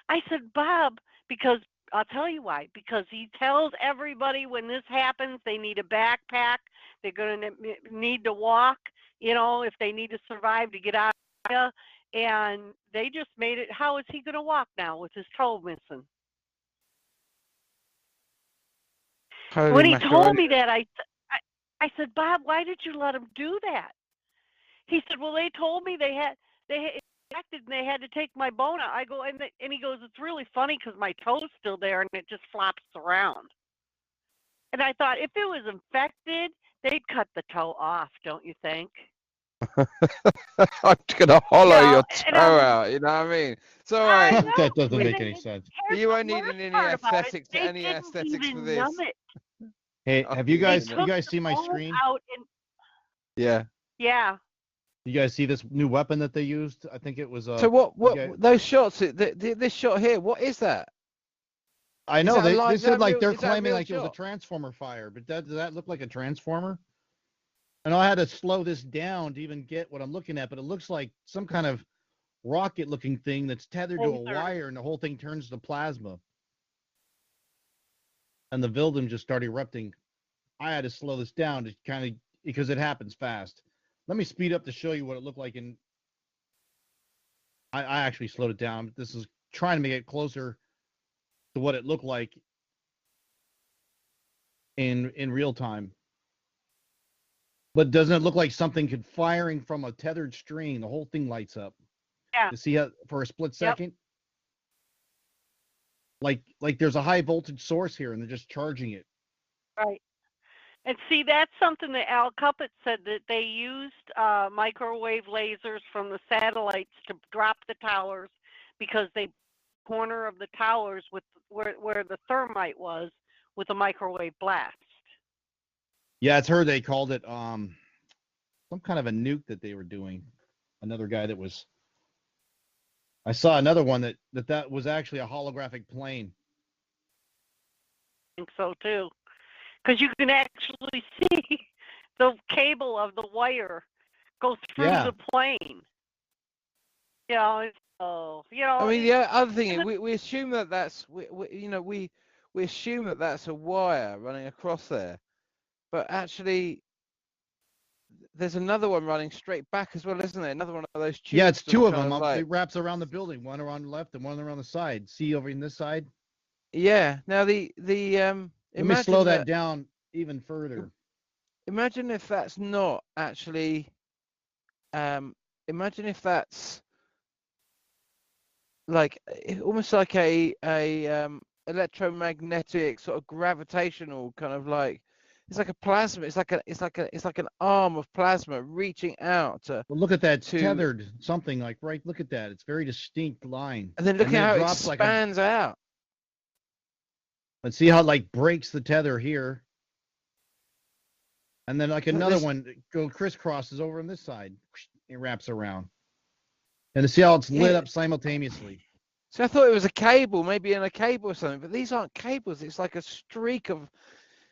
I said, Bob, because I'll tell you why. Because he tells everybody when this happens, they need a backpack. They're going to need to walk, if they need to survive to get out of the area. And they just made it. How is he going to walk now with his toe missing? When he told me that, I said, Bob, why did you let him do that? He said, well, they told me they had infected and they had to take my bone out. I go, and he goes, it's really funny because my toe's still there and it just flops around. And I thought, if it was infected, they'd cut the toe off, don't you think? I'm gonna hollow your toe out. You know what I mean? It's all right. That doesn't make any sense. You won't need any aesthetics for this. Hey, have you guys seen my screen? Yeah. Yeah. You guys see this new weapon that they used? I think it was. So what those shots? This shot here. What is that? I know they said like they're claiming like it was a transformer fire, but does that look like a transformer? And I had to slow this down to even get what I'm looking at, but it looks like some kind of rocket-looking thing that's tethered to a wire, and the whole thing turns to plasma. And the building just started erupting. I had to slow this down to kind of because it happens fast. Let me speed up to show you what it looked like in I actually slowed it down. This is trying to make it closer to what it looked like in real time. But doesn't it look like something could firing from a tethered string? The whole thing lights up. Yeah. You see how for a split Yep. second? Like there's a high voltage source here and they're just charging it. Right. And see, that's something that Al Cuppet said, that they used microwave lasers from the satellites to drop the towers because they corner of the towers with where the thermite was with a microwave blast. Yeah, it's heard they called it some kind of a nuke that they were doing. Another guy that was I saw another one that was actually a holographic plane. I think so too, because you can actually see the cable of the wire go through the plane. You know, so I mean, the other thing is we assume that that's we assume that that's a wire running across there, but actually there's another one running straight back as well, isn't there? Another one of those tubes. Yeah, it's two of them. Like, it wraps around the building, one around the left and one around the side. See over in this side? Yeah. Now the let me slow that down even further. Imagine if that's not actually imagine if that's like almost like a electromagnetic sort of gravitational kind of like, it's like a plasma, it's like an arm of plasma reaching out to. Well, look at that tethered something like right. Look at that. It's very distinct line. And then look at how it expands out. Let's see how it like breaks the tether here. And then like another one go crisscrosses over on this side. It wraps around. And to see how it's lit up simultaneously. So I thought it was a cable, maybe in a cable or something, but these aren't cables. It's like a streak of,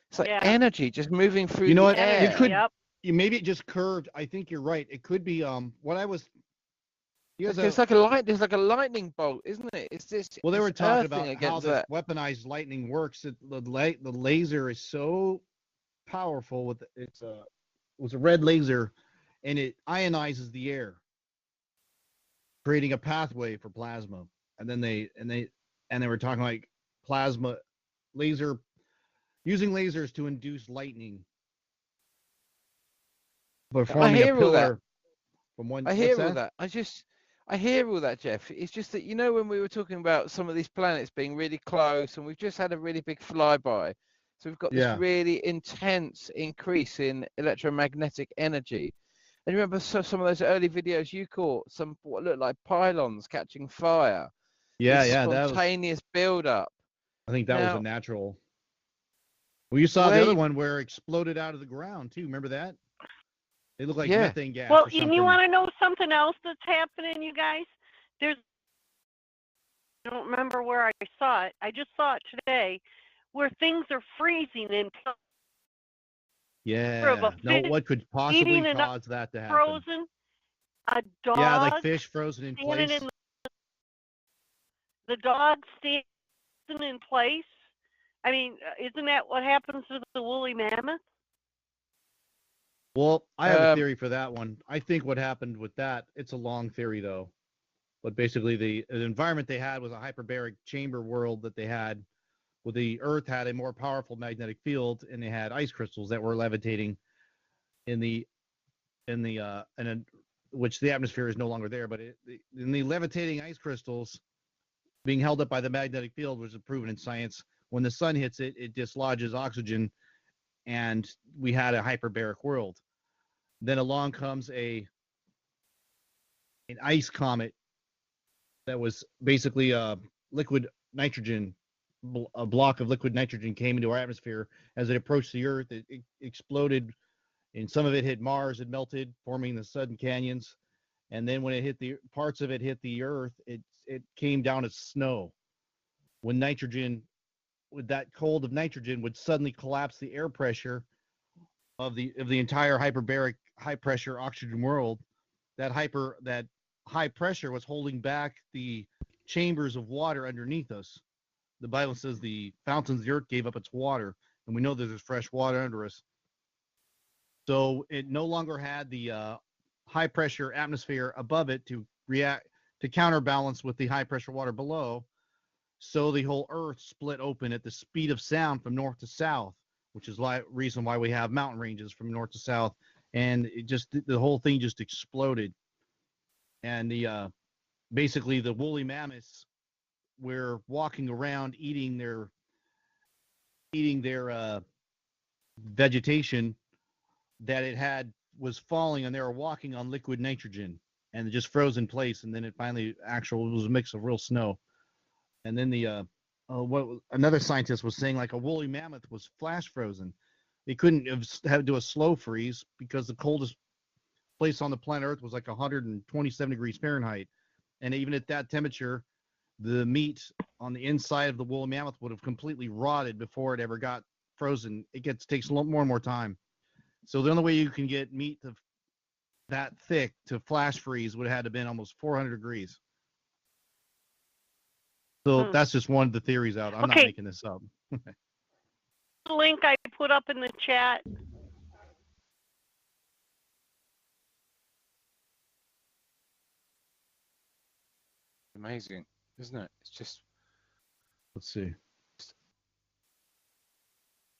it's like energy just moving through the air. It could, maybe it just curved. I think you're right. It could be what I was. It's like a lightning bolt, isn't it? It's this. Well, they were talking about how this weaponized lightning works. The laser is so powerful with it was a red laser, and it ionizes the air, creating a pathway for plasma. And then they were talking like plasma laser, using lasers to induce lightning. But forming a pillar from one. I hear all that. I hear all that, Jeff. It's just that, when we were talking about some of these planets being really close, and we've just had a really big flyby, so we've got this really intense increase in electromagnetic energy. And remember some of those early videos you caught, some what looked like pylons catching fire. Yeah, spontaneous build-up. I think that was a natural. Well, you saw the other one where it exploded out of the ground too. Remember that? They look like methane gas. Well, and you want to know something else that's happening, you guys? I don't remember where I saw it. I just saw it today, where things are freezing in place. Yeah. No, what could possibly cause that to happen? Frozen. A dog. Yeah, like fish frozen in place. The dog standing in place. I mean, isn't that what happens with the woolly mammoth? Well, I have a theory for that one. I think what happened with that, it's a long theory though, but basically the environment they had was a hyperbaric chamber world that they had, where the Earth had a more powerful magnetic field, and they had ice crystals that were levitating which the atmosphere is no longer there, but in the levitating ice crystals being held up by the magnetic field, which is proven in science, when the sun hits it, it dislodges oxygen, and we had a hyperbaric world. Then along comes an ice comet that was basically liquid nitrogen. A block of liquid nitrogen came into our atmosphere. As it approached the Earth, it exploded, and some of it hit Mars and melted, forming the sudden canyons. And then when it hit parts of it hit the Earth, it came down as snow. When nitrogen, with that cold of nitrogen, would suddenly collapse the air pressure of the entire hyperbaric high pressure oxygen world. That high pressure was holding back the chambers of water underneath us. The Bible says the fountains of the earth gave up its water, and we know there's fresh water under us. So it no longer had the high pressure atmosphere above it to react to counterbalance with the high pressure water below. So the whole Earth split open at the speed of sound from north to south, which is the reason why we have mountain ranges from north to south. And it just, the whole thing just exploded. And the basically the woolly mammoths were walking around eating their vegetation that it had was falling, and they were walking on liquid nitrogen, and it just froze in place. And then it finally it was a mix of real snow. And then another scientist was saying, like, a woolly mammoth was flash frozen. They couldn't have had to do a slow freeze because the coldest place on the planet Earth was like 127 degrees Fahrenheit. And even at that temperature, the meat on the inside of the woolly mammoth would have completely rotted before it ever got frozen. Takes a lot more and more time. So the only way you can get meat that thick to flash freeze would have had to been almost 400 degrees. So that's just one of the theories out. I'm not making this up. The link I put up in the chat. Amazing, isn't it? It's just. Let's see.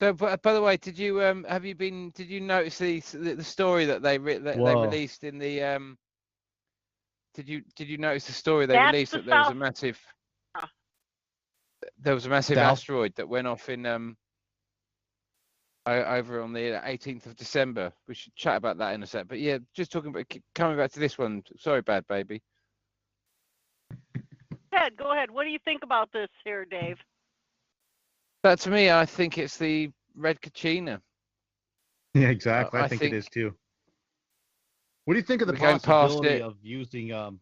So, by the way, did you notice the story that they released in the Did you notice the story they released that there was a massive asteroid that went off in over on the 18th of December. We should chat about that in a sec. But yeah, just coming back to this one. Sorry, Bad Baby. Go ahead. What do you think about this here, Dave? That, to me, I think it's the red kachina. Yeah, exactly. I think it is too. What do you think of the possibility of using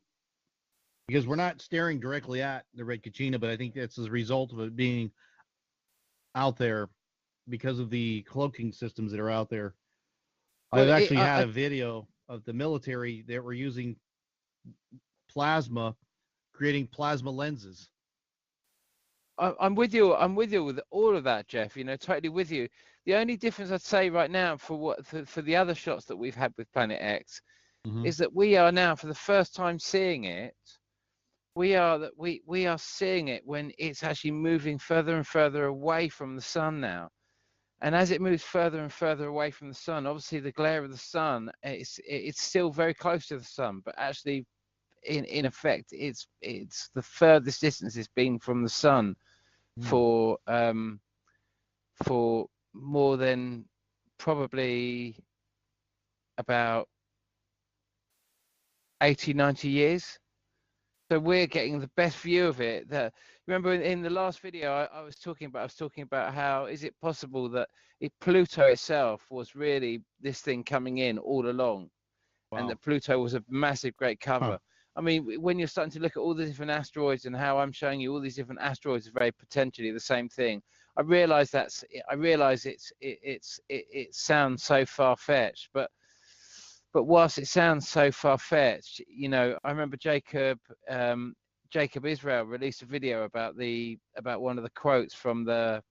because we're not staring directly at the red kachina, but I think that's as a result of it being out there because of the cloaking systems that are out there. Well, I've actually had a video of the military that were using plasma, creating plasma lenses. I'm with you. I'm with you with all of that, Jeff. Totally with you. The only difference I'd say right now for the other shots that we've had with Planet X is that we are now, for the first time, seeing it. We are seeing it when it's actually moving further and further away from the sun now. And as it moves further and further away from the sun, obviously the glare of the sun, it's still very close to the sun, but actually, in effect, it's the furthest distance it's been from the sun for more than probably about 80, 90 years. So we're getting the best view of it. Remember in the last video, I was talking about how is it possible that Pluto itself was really this thing coming in all along, and that Pluto was a massive, great cover. I mean, when you're starting to look at all the different asteroids and how I'm showing you all these different asteroids are very potentially the same thing, I realize it sounds so far-fetched, but whilst it sounds so far-fetched, I remember Jacob Israel released a video about one of the quotes from the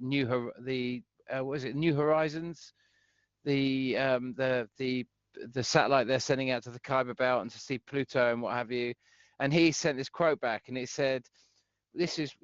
New Horizons, the satellite they're sending out to the Kuiper Belt and to see Pluto and what have you. And he sent this quote back, and it said, this is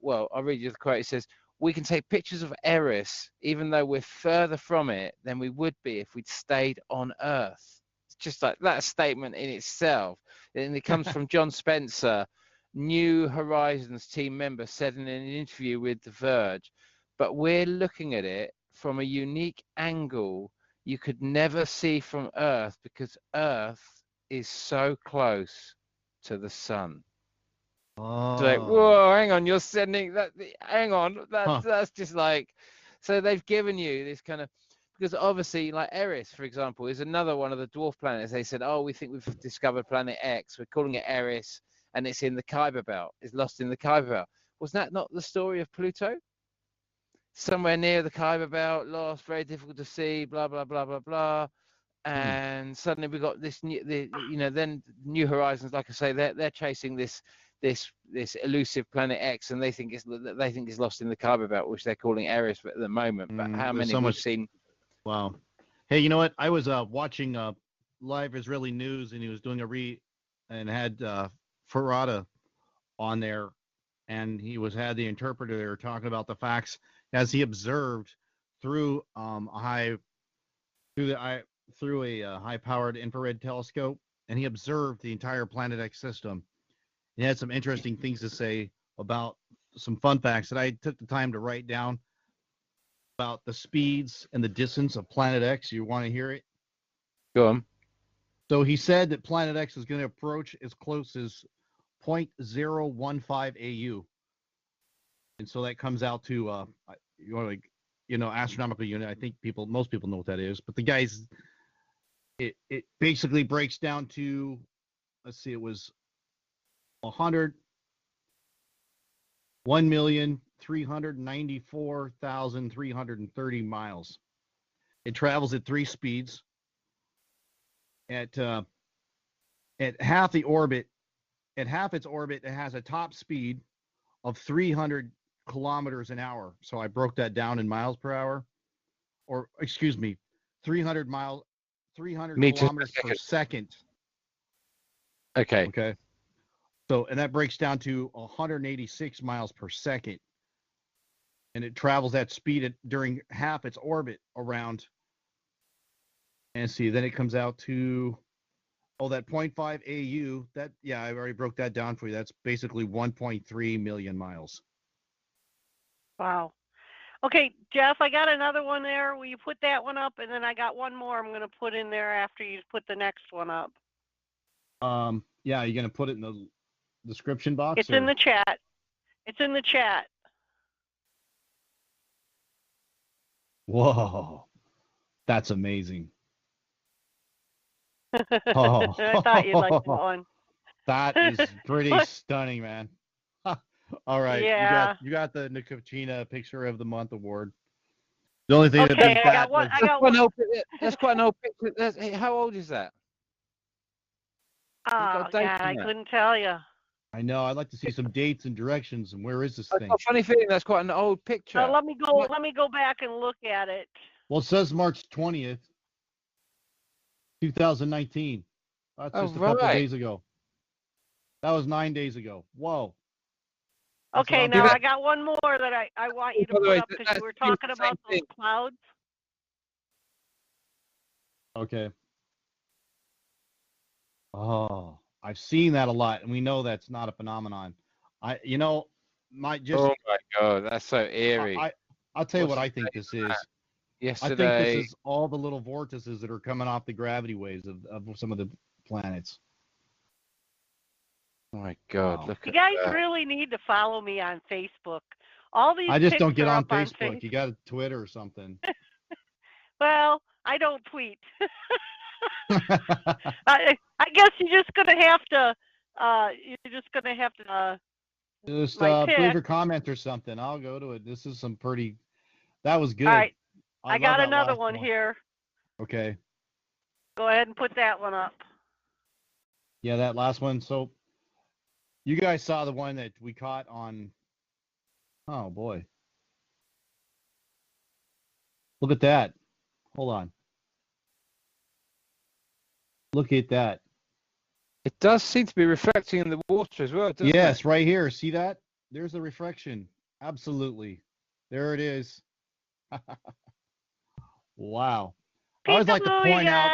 well, I'll read you the quote. It says, "We can take pictures of Eris even though we're further from it than we would be if we'd stayed on Earth." It's just like that statement in itself. And it comes from John Spencer, New Horizons team member, said in an interview with The Verge. But we're looking at it from a unique angle you could never see from Earth because Earth is so close to the sun. It's like, whoa, hang on, you're sending that, hang on, that's just like, so they've given you this kind of, because obviously like Eris, for example, is another one of the dwarf planets. They said, we think we've discovered planet X, we're calling it Eris, and it's in the Kuiper Belt, it's lost in the Kuiper Belt. Was that not the story of Pluto? Somewhere near the Kuiper Belt, lost, very difficult to see, blah, blah, blah, blah, blah. And suddenly we got this then New Horizons, like I say, they're chasing this elusive planet X, and they think it's lost in the Kuiper Belt, which they're calling Eris at the moment. But how many we've seen? Wow. Hey, you know what? I was watching live Israeli news, and he was doing and had Ferrata on there, and he had the interpreter there talking about the facts as he observed through through a high-powered infrared telescope, and he observed the entire Planet X system. He had some interesting things to say about some fun facts that I took the time to write down about the speeds and the distance of Planet X. You want to hear it? Go on. So he said that Planet X is going to approach as close as 0.015 AU. And so that comes out to, astronomical unit. I think most people know what that is. But the guys, it basically breaks down to, let's see, it was 1,394,330 miles. It travels at 3 speeds. At half its orbit, it has a top speed of 300 kilometers an hour. So I broke that down in miles per hour, or excuse me, 300 kilometers per second. Okay. Okay. So, and that breaks down to 186 miles per second. And it travels that speed during half its orbit around. And see, then it comes out to, that 0.5 AU, I already broke that down for you. That's basically 1.3 million miles. Wow. Okay, Jeff, I got another one there. Will you put that one up? And then I got one more I'm going to put in there after you put the next one up. Yeah, you're going to put it in the description box? It's in the chat. It's in the chat. Whoa. That's amazing. Oh. I thought you'd like that one. That is pretty stunning, man. All right. Yeah. You got the Nicotina Picture of the Month award. The only thing okay, I got one. That's quite an old picture. How old is that? Oh, God, I couldn't tell you. I know. I'd like to see some dates and directions. And where is this thing? I've got a funny feeling that's quite an old picture. Let me go back and look at it. Well, it says March 20th, 2019. That's just a couple of days ago. That was 9 days ago. Whoa. Okay, now I got one more that I want you to put up because you were talking about those clouds. Okay. Oh, I've seen that a lot, and we know that's not a phenomenon. Oh my God, that's so eerie. I'll tell you what I think this is. Yesterday, I think this is all the little vortices that are coming off the gravity waves of some of the planets. Oh my God! Wow. Look You at guys that. really need to follow me on Facebook. All these I just don't get on Facebook. Facebook. You got a Twitter or something. Well, I don't tweet. I guess you're just gonna have to. Just leave a comment or something. I'll go to it. This is some pretty. That was good. All right, I got another one here. Okay. Go ahead and put that one up. Yeah, that last one. So, you guys saw the one that we caught on. Oh boy. Look at that. Hold on. Look at that. It does seem to be reflecting in the water as well, doesn't Yes, it? right here. See that? There's the reflection. Absolutely. There it is. Wow. I always like to point out.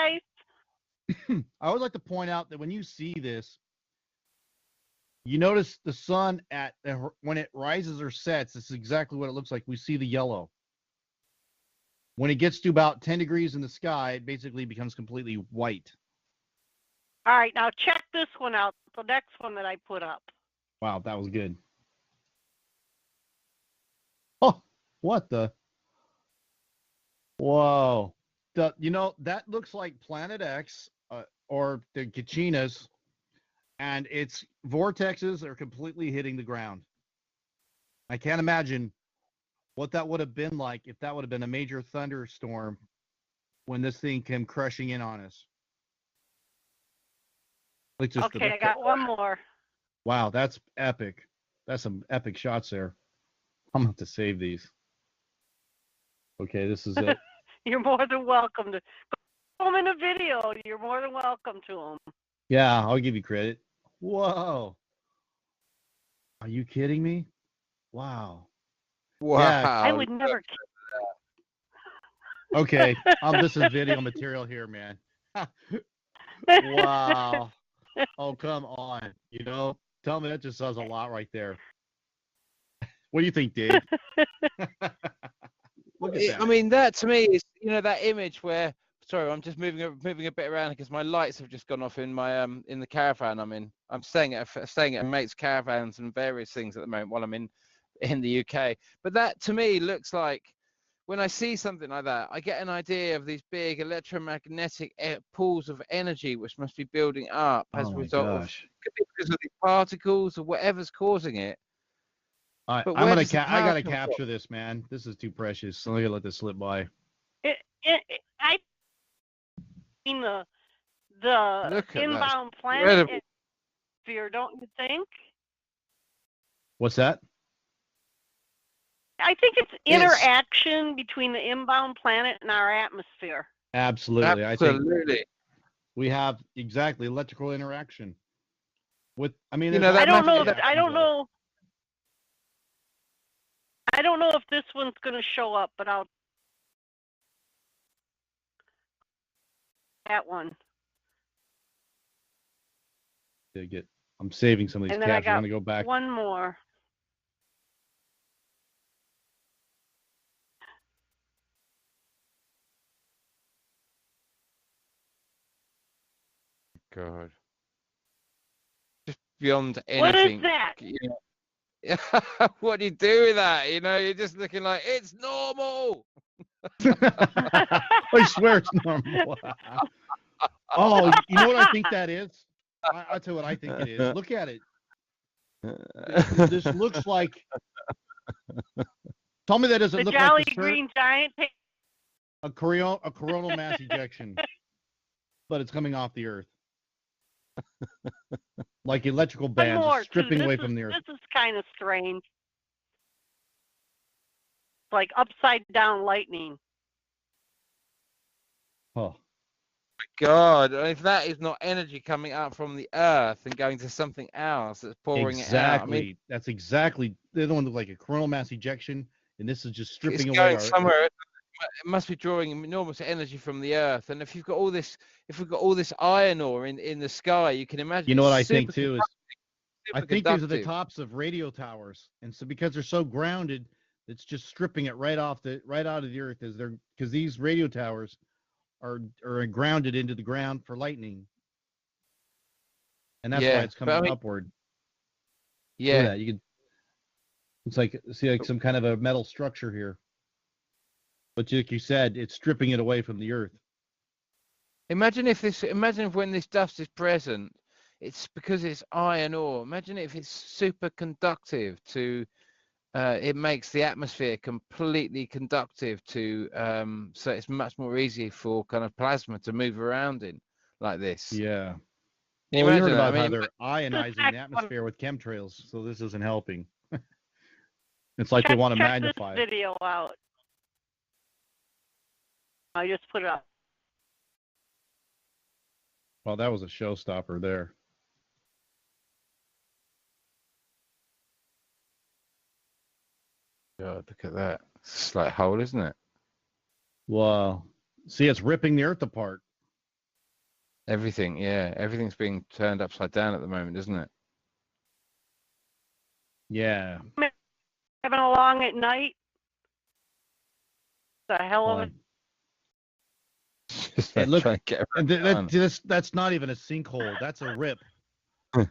I always like to point out that when you see this, you notice the sun when it rises or sets. This is exactly what it looks like. We see the yellow. When it gets to about 10 degrees in the sky, it basically becomes completely white. All right, now check this one out. The next one that I put up. Wow, that was good. Oh, what the? Whoa. That looks like Planet X or the Cachinas, and its vortexes are completely hitting the ground. I can't imagine what that would have been like if that would have been a major thunderstorm when this thing came crushing in on us. Okay, I got one more. Wow, that's epic. That's some epic shots there. I'm going to have to save these. Okay, this is it. You're more than welcome to put them in a video. You're more than welcome to them. Yeah, I'll give you credit. Whoa. Are you kidding me? Wow. Wow. Yeah. I would never. Okay. This is video material here, man. Wow. Oh, come on. You know, tell me that just says a lot right there. What do you think, Dave? Look at that. I mean, that to me is, that image where. Sorry, I'm just moving a bit around because my lights have just gone off in my in the caravan I'm in. I'm staying at a mate's caravans and various things at the moment while I'm in the UK. But that to me looks like, when I see something like that, I get an idea of these big electromagnetic pools of energy which must be building up as a result of, could be because of the particles or whatever's causing it. I gotta capture this, man. This is too precious. So I'm gonna let this slip by. I mean the inbound planet atmosphere, don't you think? What's that? I think it's interaction between the inbound planet and our atmosphere. Absolutely. I think we have exactly electrical interaction. I don't know if this one's going to show up, but that one. I'm saving some of these and then captions. I'm going to go back. One more. God. Just beyond anything. What is that? What do you do with that? You're just looking like, it's normal. I swear it's normal. Oh, you know what I think that is? I'll tell you what I think it is. Look at it. This looks like. Tell me that doesn't look like the green giant. A coronal mass ejection, but it's coming off the Earth. Like electrical bands stripping away from the Earth. This is kind of strange. Like upside down lightning. Oh. God, if that is not energy coming up from the Earth and going to something else that's pouring it out. I mean, that's exactly. The other one looked like a coronal mass ejection, and this is just stripping away. Going somewhere. It must be drawing enormous energy from the Earth, and if we've got all this iron ore in the sky, you can imagine. You know what I think too is, I think these are the tops of radio towers, and so because they're so grounded, it's just stripping it right out of the Earth, because these radio towers are grounded into the ground for lightning, and that's why it's coming upward. Yeah, look at that. You can. It's like some kind of a metal structure here. But like you said, it's stripping it away from the Earth. Imagine if when this dust is present, it's because it's iron ore. Imagine if it's super conductive to, it makes the atmosphere completely conductive to, so it's much more easy for kind of plasma to move around in like this. Yeah. Can you imagine about how they're ionizing the atmosphere with chemtrails, so this isn't helping. It's like they want to magnify this video out. I just put it up. Well, that was a showstopper there. God, look at that. It's like a hole, isn't it? Wow. See, it's ripping the Earth apart. Everything, yeah. Everything's being turned upside down at the moment, isn't it? Yeah. Having along at night. The hell of it. Look, that's not even a sinkhole. That's a rip.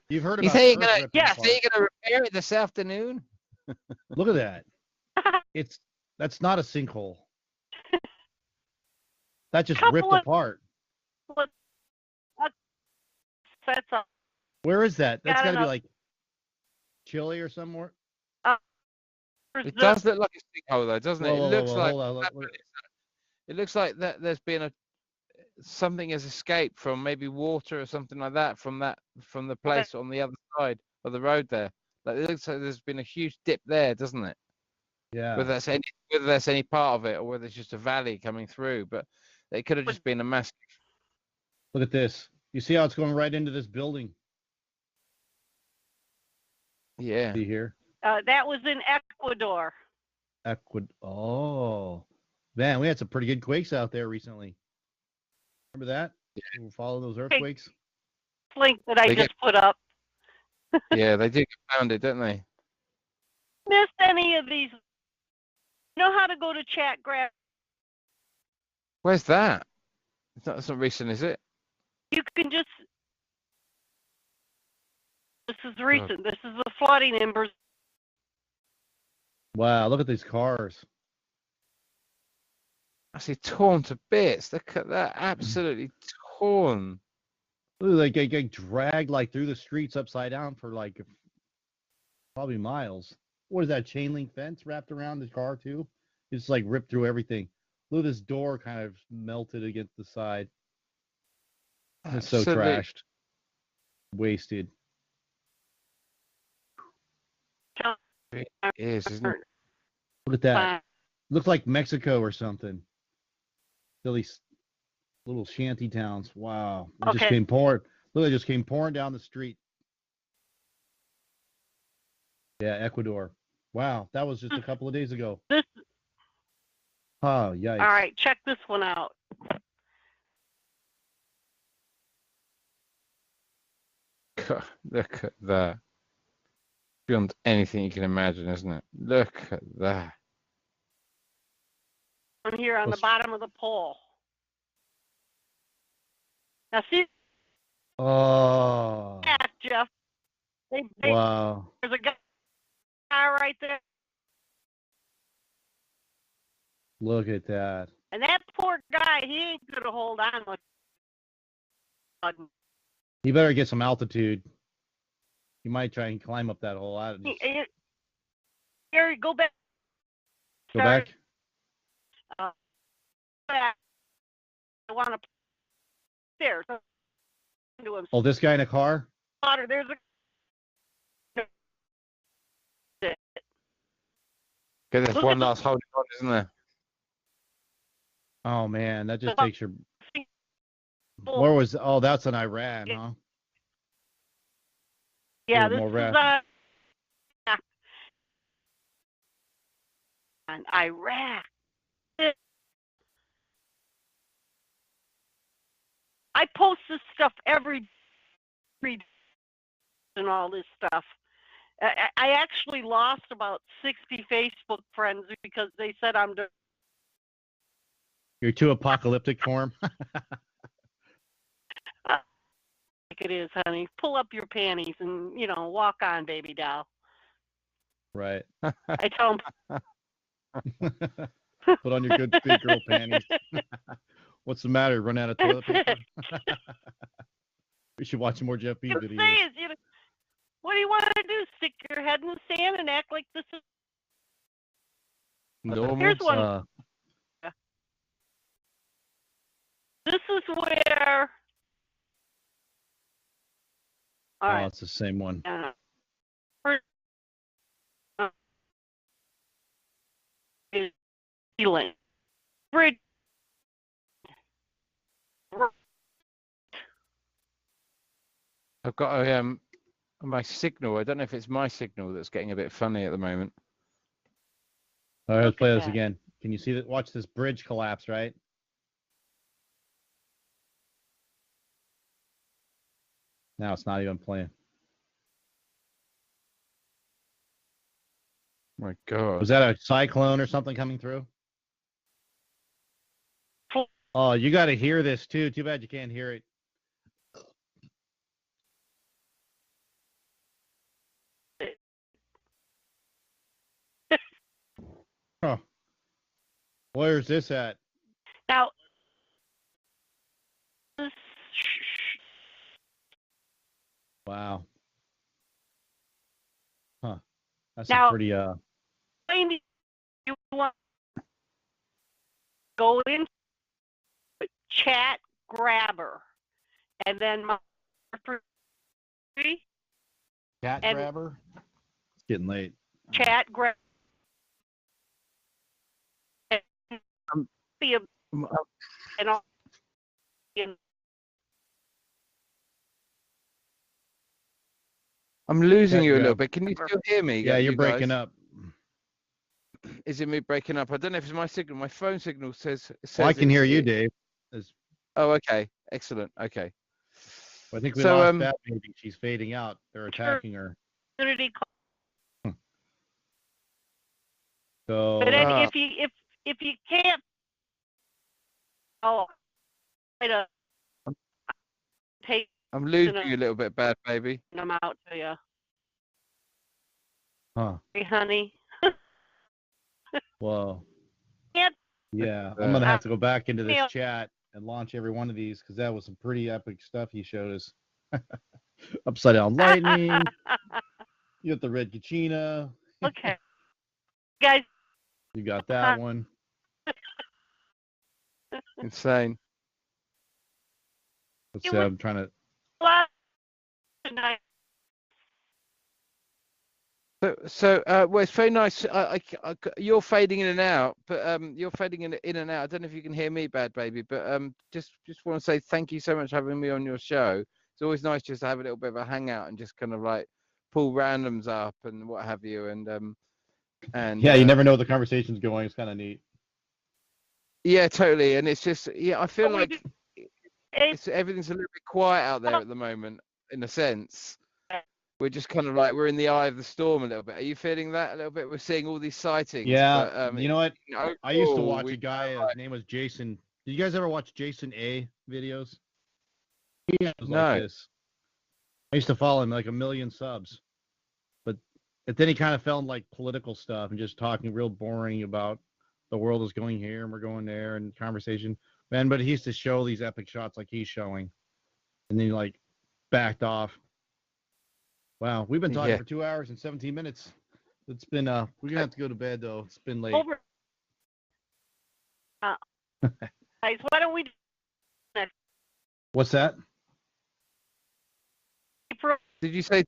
You've heard about you say you're gonna repair it this afternoon? Look at that. That's not a sinkhole. That just ripped apart. Where is that? That's got to be like Chile or somewhere. It does look like a sinkhole, though, doesn't it? It looks like that there's been something has escaped from maybe water or something like that from the place on the other side of the road there. Like, it looks like there's been a huge dip there, doesn't it? Yeah. Whether that's any part of it or whether it's just a valley coming through, but it could have just been a massive. Look at this. You see how it's going right into this building? Yeah. See here. That was in Ecuador. Oh, man, we had some pretty good quakes out there recently. Remember that? We'll follow those earthquakes. Link that I They just get- put up. Yeah, they do get pounded, don't they? Missed any of these? You know how to go to chat grab? Where's that? That's not recent, is it? You can just. This is recent. This is the flooding in Brazil. Wow, look at these cars. I see torn to bits. Look at that, absolutely torn. Look, they get dragged like through the streets upside down for like probably miles. What is that, chain link fence wrapped around the car too? It's like ripped through everything. Look, this door kind of melted against the side. It's so trashed, wasted. It is, isn't it? Look at that. Looks like Mexico or something. These little shanty towns. Wow. It just came pouring. Look, it just came pouring down the street. Yeah, Ecuador. Wow, that was just a couple of days ago. Oh, yikes. All right, check this one out. Look at that. Beyond anything you can imagine, isn't it? Look at that. I'm here on the bottom of the pole. Now see, oh, Jeff. Wow. There's a guy right there. Look at that. And that poor guy, he ain't gonna hold on much. You better get some altitude. You might try and climb up that hole out. Gary, go back. Go back. Back. I want to stairs. Oh, this guy in a car? Water. There's a. Okay, there's one last holding on, isn't there? Oh man, that just takes your. Where was? Oh, that's in Iran, huh? Yeah, this is Iraq. I post this stuff every and all this stuff. I actually lost about 60 Facebook friends because they said I'm. You're too apocalyptic for him. Like it is, honey. Pull up your panties and walk on, baby doll. Right. I tell them. Put on your good big girl panties. What's the matter? Run out of toilet paper? We should watch more Jeff B videos. What do you want to do? Stick your head in the sand and act like this is normal? Here's one. This is where. All right. It's the same one. Healing. Bridge. I've got my signal. I don't know if it's my signal that's getting a bit funny at the moment. All right, let's play this again. Can you see that? Watch this bridge collapse, right? Now it's not even playing. My God. Was that a cyclone or something coming through? Oh, you got to hear this too. Too bad you can't hear it. Huh. Where's this at? Now, wow. Huh. That's now, a pretty you want to go in chat grabber and then my cat grabber. It's getting late. Chat grabber. And all. I'm losing you a Yeah. little bit. Can you still hear me? Yeah, you're you breaking guys? up. Is it me breaking up? I don't know if it's my signal. My phone signal says. Well, I can hear you, it. Dave. Oh, okay. Excellent. Okay. I think we So, lost that baby. She's fading out. They're attacking her. Community So But if you can't, try to take I'm losing you a little bit, Bad Baby. them out to you. huh. Hey, honey. Well, Can't. yeah, I'm gonna have to go back into this chat and launch every one of these because that was some pretty epic stuff he showed us. Upside down lightning. You got the red Kachina. Okay, guys. You got that one. Insane. Let's see, I'm trying to. Well, it's very nice. You're fading in and out, but you're fading in and out. I don't know if you can hear me, Bad Baby, but just want to say thank you so much for having me on your show. It's always nice just to have a little bit of a hangout and just kind of like pull randoms up and what have you. And yeah, you never know where the conversation's going. It's kind of neat. Yeah, totally. And it's just I feel like everything's a little bit quiet out there at the moment, in a sense. We're just kind of like we're in the eye of the storm a little bit. Are you feeling that a little bit? We're seeing all these sightings. Yeah, but, you know what? I used to watch a guy. His name was Jason. Did you guys ever watch Jason A videos? He was like this. I used to follow him like 1 million subs, but then he kind of fell in like political stuff and just talking real boring about the world is going here and we're going there and conversation. Man, but he used to show these epic shots like he's showing, and then he like backed off. Wow, we've been talking for 2 hours and 17 minutes. It's been we're gonna have to go to bed though. It's been late. Guys, why don't we do that? What's that? Did you say?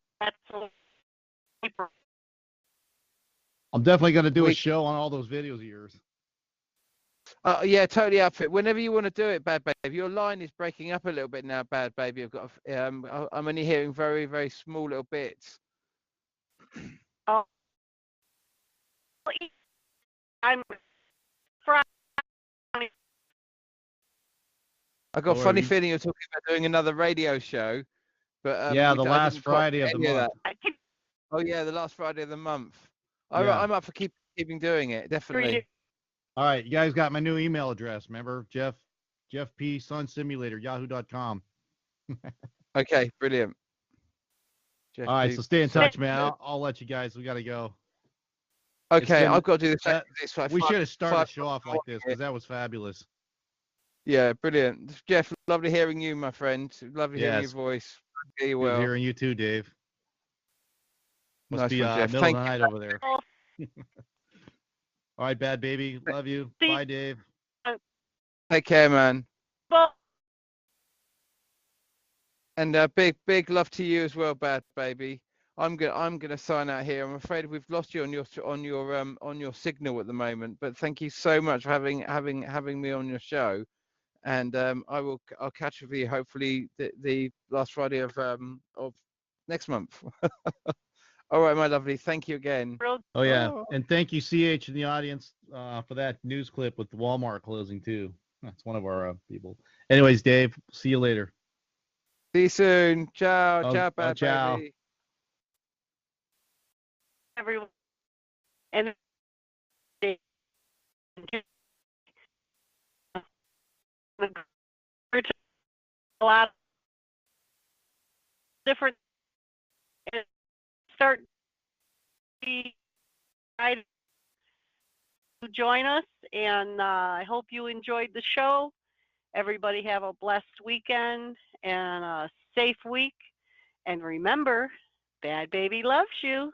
I'm definitely gonna do a show on all those videos of yours. Yeah, totally up for it. Whenever you want to do it, Bad Baby. Your line is breaking up a little bit now, Bad Baby. I'm only hearing very, very small little bits. Oh, I'm I got a funny feeling you're talking about doing another radio show, but yeah, the last Friday of the month. Oh yeah, the last Friday of the month. I'm up for keeping doing it, definitely. All right, you guys got my new email address. Remember, Jeff P Sun Simulator yahoo.com. Okay, brilliant. All right, so stay in touch, man. I'll let you guys. We got to go. Okay, I've got to do this. We should have started the show off like this because that was fabulous. Yeah, brilliant. Jeff, lovely hearing you, my friend. Lovely hearing your voice. Hear you well. Good hearing you too, Dave. Must nice be one, Jeff. middle of the night over there. All right, Bad Baby. Love you. Bye, Dave. Take care, man. And big love to you as well, Bad Baby. I'm gonna sign out here. I'm afraid we've lost you on your signal at the moment. But thank you so much for having me on your show. And I'll catch up with you hopefully the last Friday of next month. All right, my lovely. Thank you again. Oh yeah, and thank you, CH, in the audience for that news clip with Walmart closing too. That's one of our people. Anyways, Dave, see you later. See you soon. Ciao, ciao, Bad Baby. Everyone, and a lot of different start to join us, and I hope you enjoyed the show. Everybody have a blessed weekend and a safe week, and remember, Bad Baby loves you.